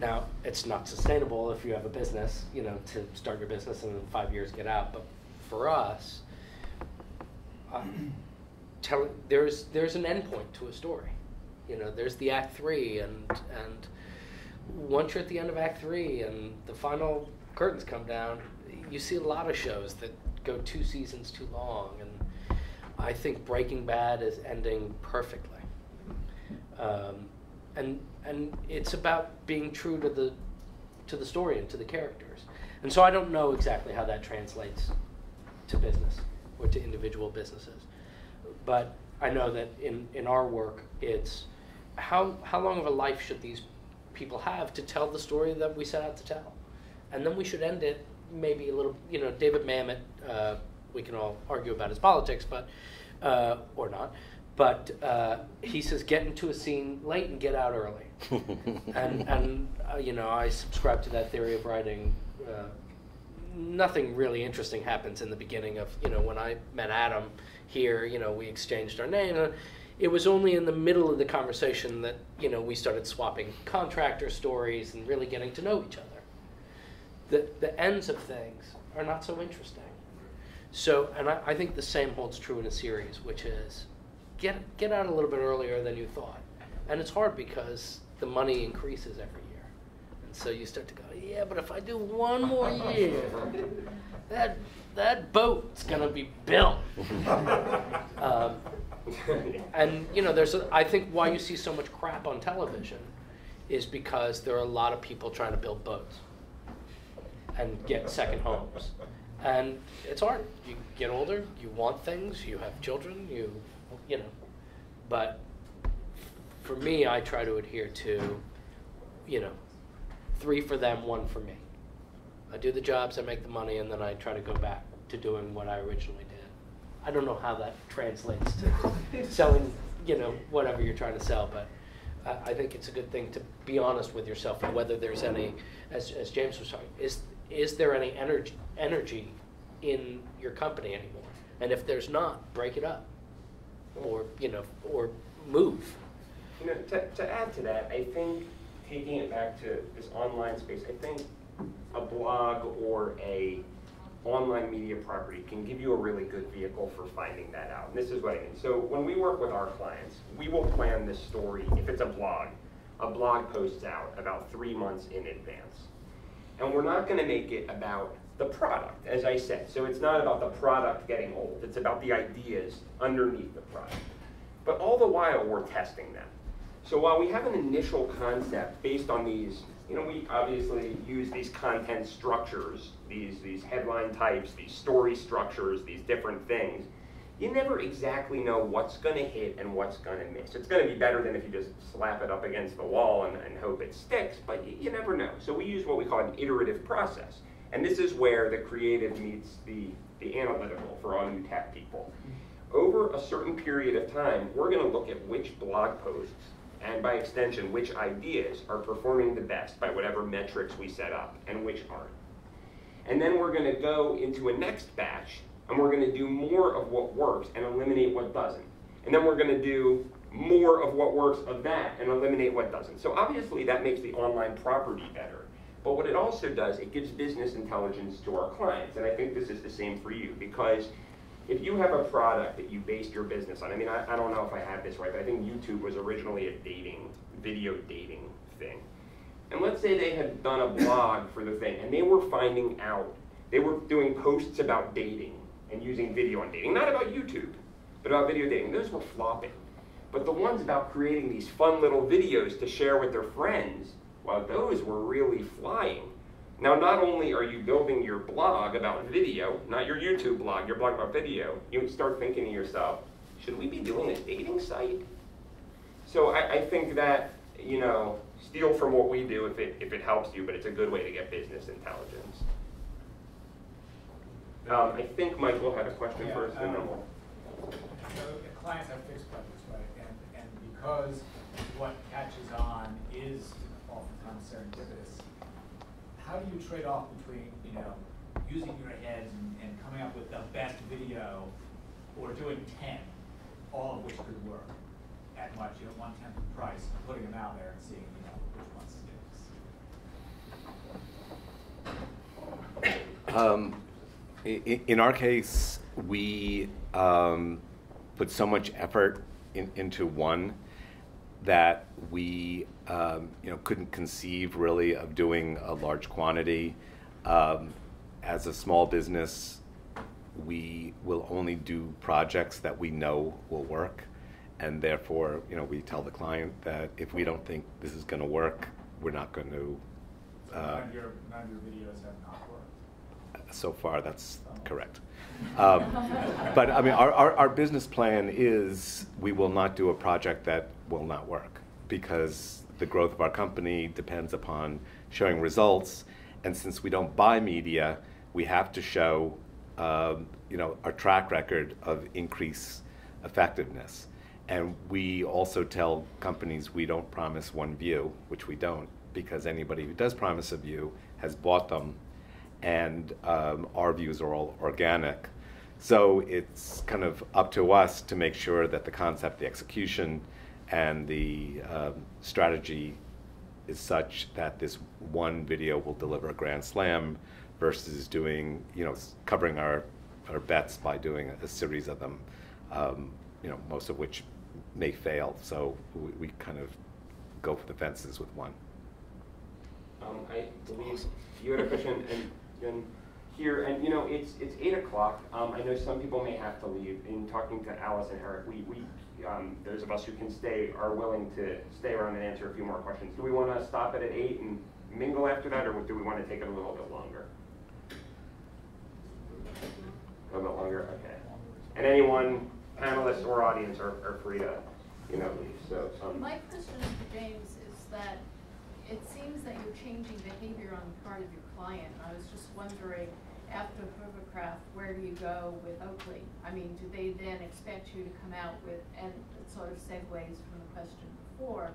Now, it's not sustainable if you have a business, to start your business and in 5 years get out. But for us, there's an end point to a story. There's the Act 3, and once you're at the end of Act 3 and the final curtains come down, you see a lot of shows that go 2 seasons too long, and I think Breaking Bad is ending perfectly. And it's about being true to the story and to the characters. And so I don't know exactly how that translates to business or to individual businesses. But I know that in our work, it's how long of a life should these people have to tell the story that we set out to tell? And then we should end it maybe a little, David Mamet, we can all argue about his politics, but or not. But he says, get into a scene late and get out early. and I subscribe to that theory of writing. Nothing really interesting happens in the beginning of, when I met Adam here, we exchanged our name. It was only in the middle of the conversation that, we started swapping contractor stories and really getting to know each other. The ends of things are not so interesting. So, and I think the same holds true in a series, which is get out a little bit earlier than you thought. And it's hard because the money increases every year. And so you start to go, yeah, but if I do one more year, that boat's going to be built. And, I think why you see so much crap on television is because there are a lot of people trying to build boats. and get second homes. And it's hard. You get older, you want things, you have children, you know. But for me, I try to adhere to, 3 for them, 1 for me. I do the jobs, I make the money, and then I try to go back to doing what I originally did. I don't know how that translates to selling, whatever you're trying to sell, but I think it's a good thing to be honest with yourself and whether there's any, as James was talking, is there any energy in your company anymore? And if there's not, break it up, or move. To add to that, I think taking it back to this online space, I think a blog or a online media property can give you a really good vehicle for finding that out. And this is what I mean. So when we work with our clients, we will plan this story. If it's a blog posts out about 3 months in advance. And we're not going to make it about the product, as I said. So it's not about the product getting old. It's about the ideas underneath the product. But all the while, we're testing them. So while we have an initial concept based on these, we obviously use these content structures, these headline types, these story structures, these different things. You never exactly know what's going to hit and what's going to miss. It's going to be better than if you just slap it up against the wall and hope it sticks, but you never know. So we use what we call an iterative process. And this is where the creative meets the analytical for all you tech people. Over a certain period of time, we're going to look at which blog posts, and by extension, which ideas are performing the best by whatever metrics we set up, and which aren't. And then we're going to go into a next batch, and we're going to do more of what works and eliminate what doesn't. And then we're going to do more of what works of that and eliminate what doesn't. So obviously that makes the online property better. But what it also does, it gives business intelligence to our clients. And I think this is the same for you, because if you have a product that you based your business on, I don't know if I have this right, but I think YouTube was originally a video dating thing. And let's say they had done a blog for the thing, and they were finding out, they were doing posts about dating and using video on dating, not about YouTube, but about video dating. Those were flopping. But the ones about creating these fun little videos to share with their friends, well, those were really flying. Now, not only are you building your blog about video, not your YouTube blog, your blog about video, you start thinking to yourself, should we be doing a dating site? So I think that, steal from what we do if it helps you, but it's a good way to get business intelligence. I think Michael had a question first, and then we'll... So clients have fixed budgets, right? And because what catches on is oftentimes serendipitous, how do you trade off between, using your heads and coming up with the best video, or doing 10, all of which could work at much, 1/10 the price, putting them out there and seeing, which one sticks? In our case, we put so much effort into one that we couldn't conceive really of doing a large quantity. As a small business, we will only do projects that we know will work, and therefore we tell the client that if we don't think this is going to work, we're not going to. So none of your videos have not worked? So far, that's correct. But our business plan is we will not do a project that will not work, because the growth of our company depends upon showing results. And since we don't buy media, we have to show our track record of increased effectiveness. And we also tell companies we don't promise one view, which we don't, because anybody who does promise a view has bought them, and our views are all organic. So it's kind of up to us to make sure that the concept, the execution, and the strategy is such that this one video will deliver a grand slam, versus doing, covering our bets by doing a series of them, most of which may fail. So we kind of go for the fences with one. I believe you had a question, and here, and it's 8 o'clock. I know some people may have to leave. In talking to Alice and Eric, we those of us who can stay are willing to stay around and answer a few more questions. Do we want to stop it at 8 and mingle after that, or do we want to take it a little bit longer? A little bit longer, okay. And anyone, panelists or audience, are free to, leave. So, my question to James is that it seems that you're changing behavior on the part of your client. I was just wondering, after hovercraft, where do you go with Oakley? I mean, do they then expect you to come out with, and it sort of segues from the question before,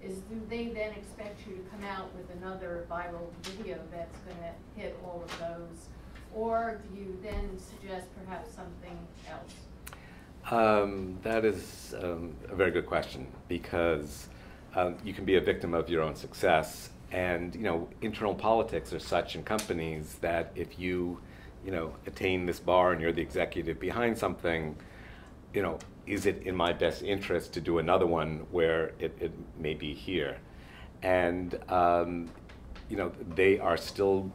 do they then expect you to come out with another viral video that's going to hit all of those? Or do you then suggest perhaps something else? That is a very good question, because you can be a victim of your own success. And internal politics are such in companies that if you attain this bar and you're the executive behind something, is it in my best interest to do another one where it may be here? And they are still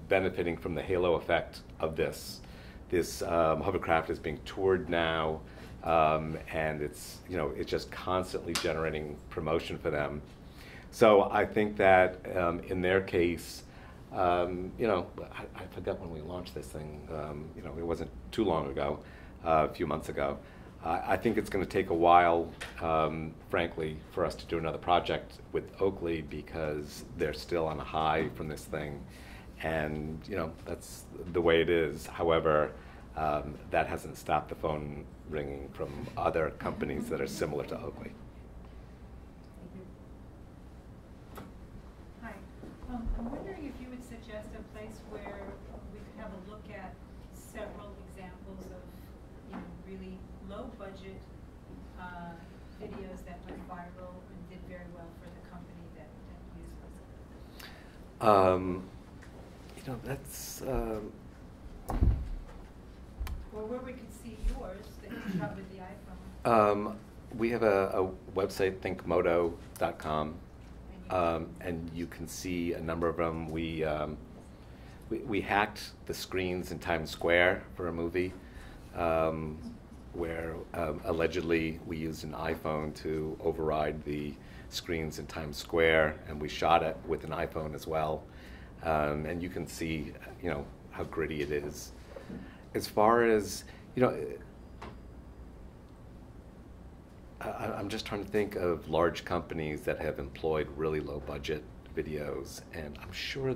benefiting from the halo effect of this. This hovercraft is being toured now, and it's just constantly generating promotion for them. So I think that in their case, I forgot when we launched this thing. It wasn't too long ago, a few months ago. I think it's going to take a while, frankly, for us to do another project with Oakley, because they're still on a high from this thing. And that's the way it is. However, that hasn't stopped the phone ringing from other companies that are similar to Oakley. Hi. I'm wondering if you would suggest a place where we could have a look at several examples of really low budget videos that went viral and did very well for the company that used them. That's. Or where we could see yours that you shot with the iPhone. We have a website, thinkmoto.com, and you can see a number of them. We hacked the screens in Times Square for a movie, where allegedly we used an iPhone to override the screens in Times Square, and we shot it with an iPhone as well. And you can see, how gritty it is. As far as, I'm just trying to think of large companies that have employed really low budget videos, and I'm sure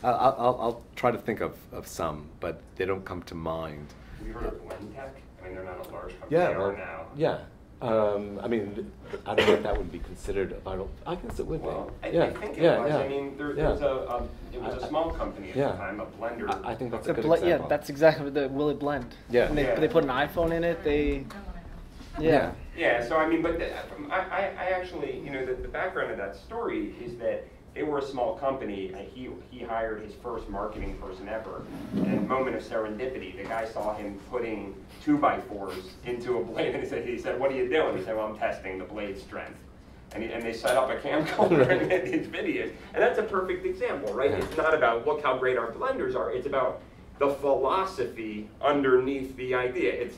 I'll try to think of some, but they don't come to mind. Have you heard of Blendtech? I mean, they're not a large company, Yeah, they are well, now. yeah. I mean, I don't know if that would be considered a viral. I guess it would Well, be. I think it yeah, was. yeah. I mean, it was a small company at the time, a blender. I think that's a The good example. Yeah, that's exactly what Will It Blend. Yeah. And they put an iPhone in it. Yeah. Yeah. So I mean, but I actually, the background of that story is that they were a small company. He hired his first marketing person ever. And moment of serendipity, the guy saw him putting 2x4s into a blade, and he said, "What are you doing?" He said, "Well, I'm testing the blade strength." And they set up a camcorder and made these videos. And that's a perfect example, right? It's not about, look how great our blenders are. It's about the philosophy underneath the idea.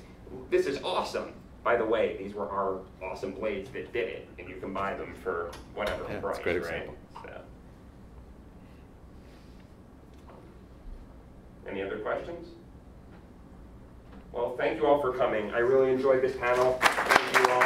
This is awesome. By the way, these were our awesome blades that did it, and you can buy them for whatever price, that's a great right? example. So. Any other questions? Well, thank you all for coming. I really enjoyed this panel. Thank you all.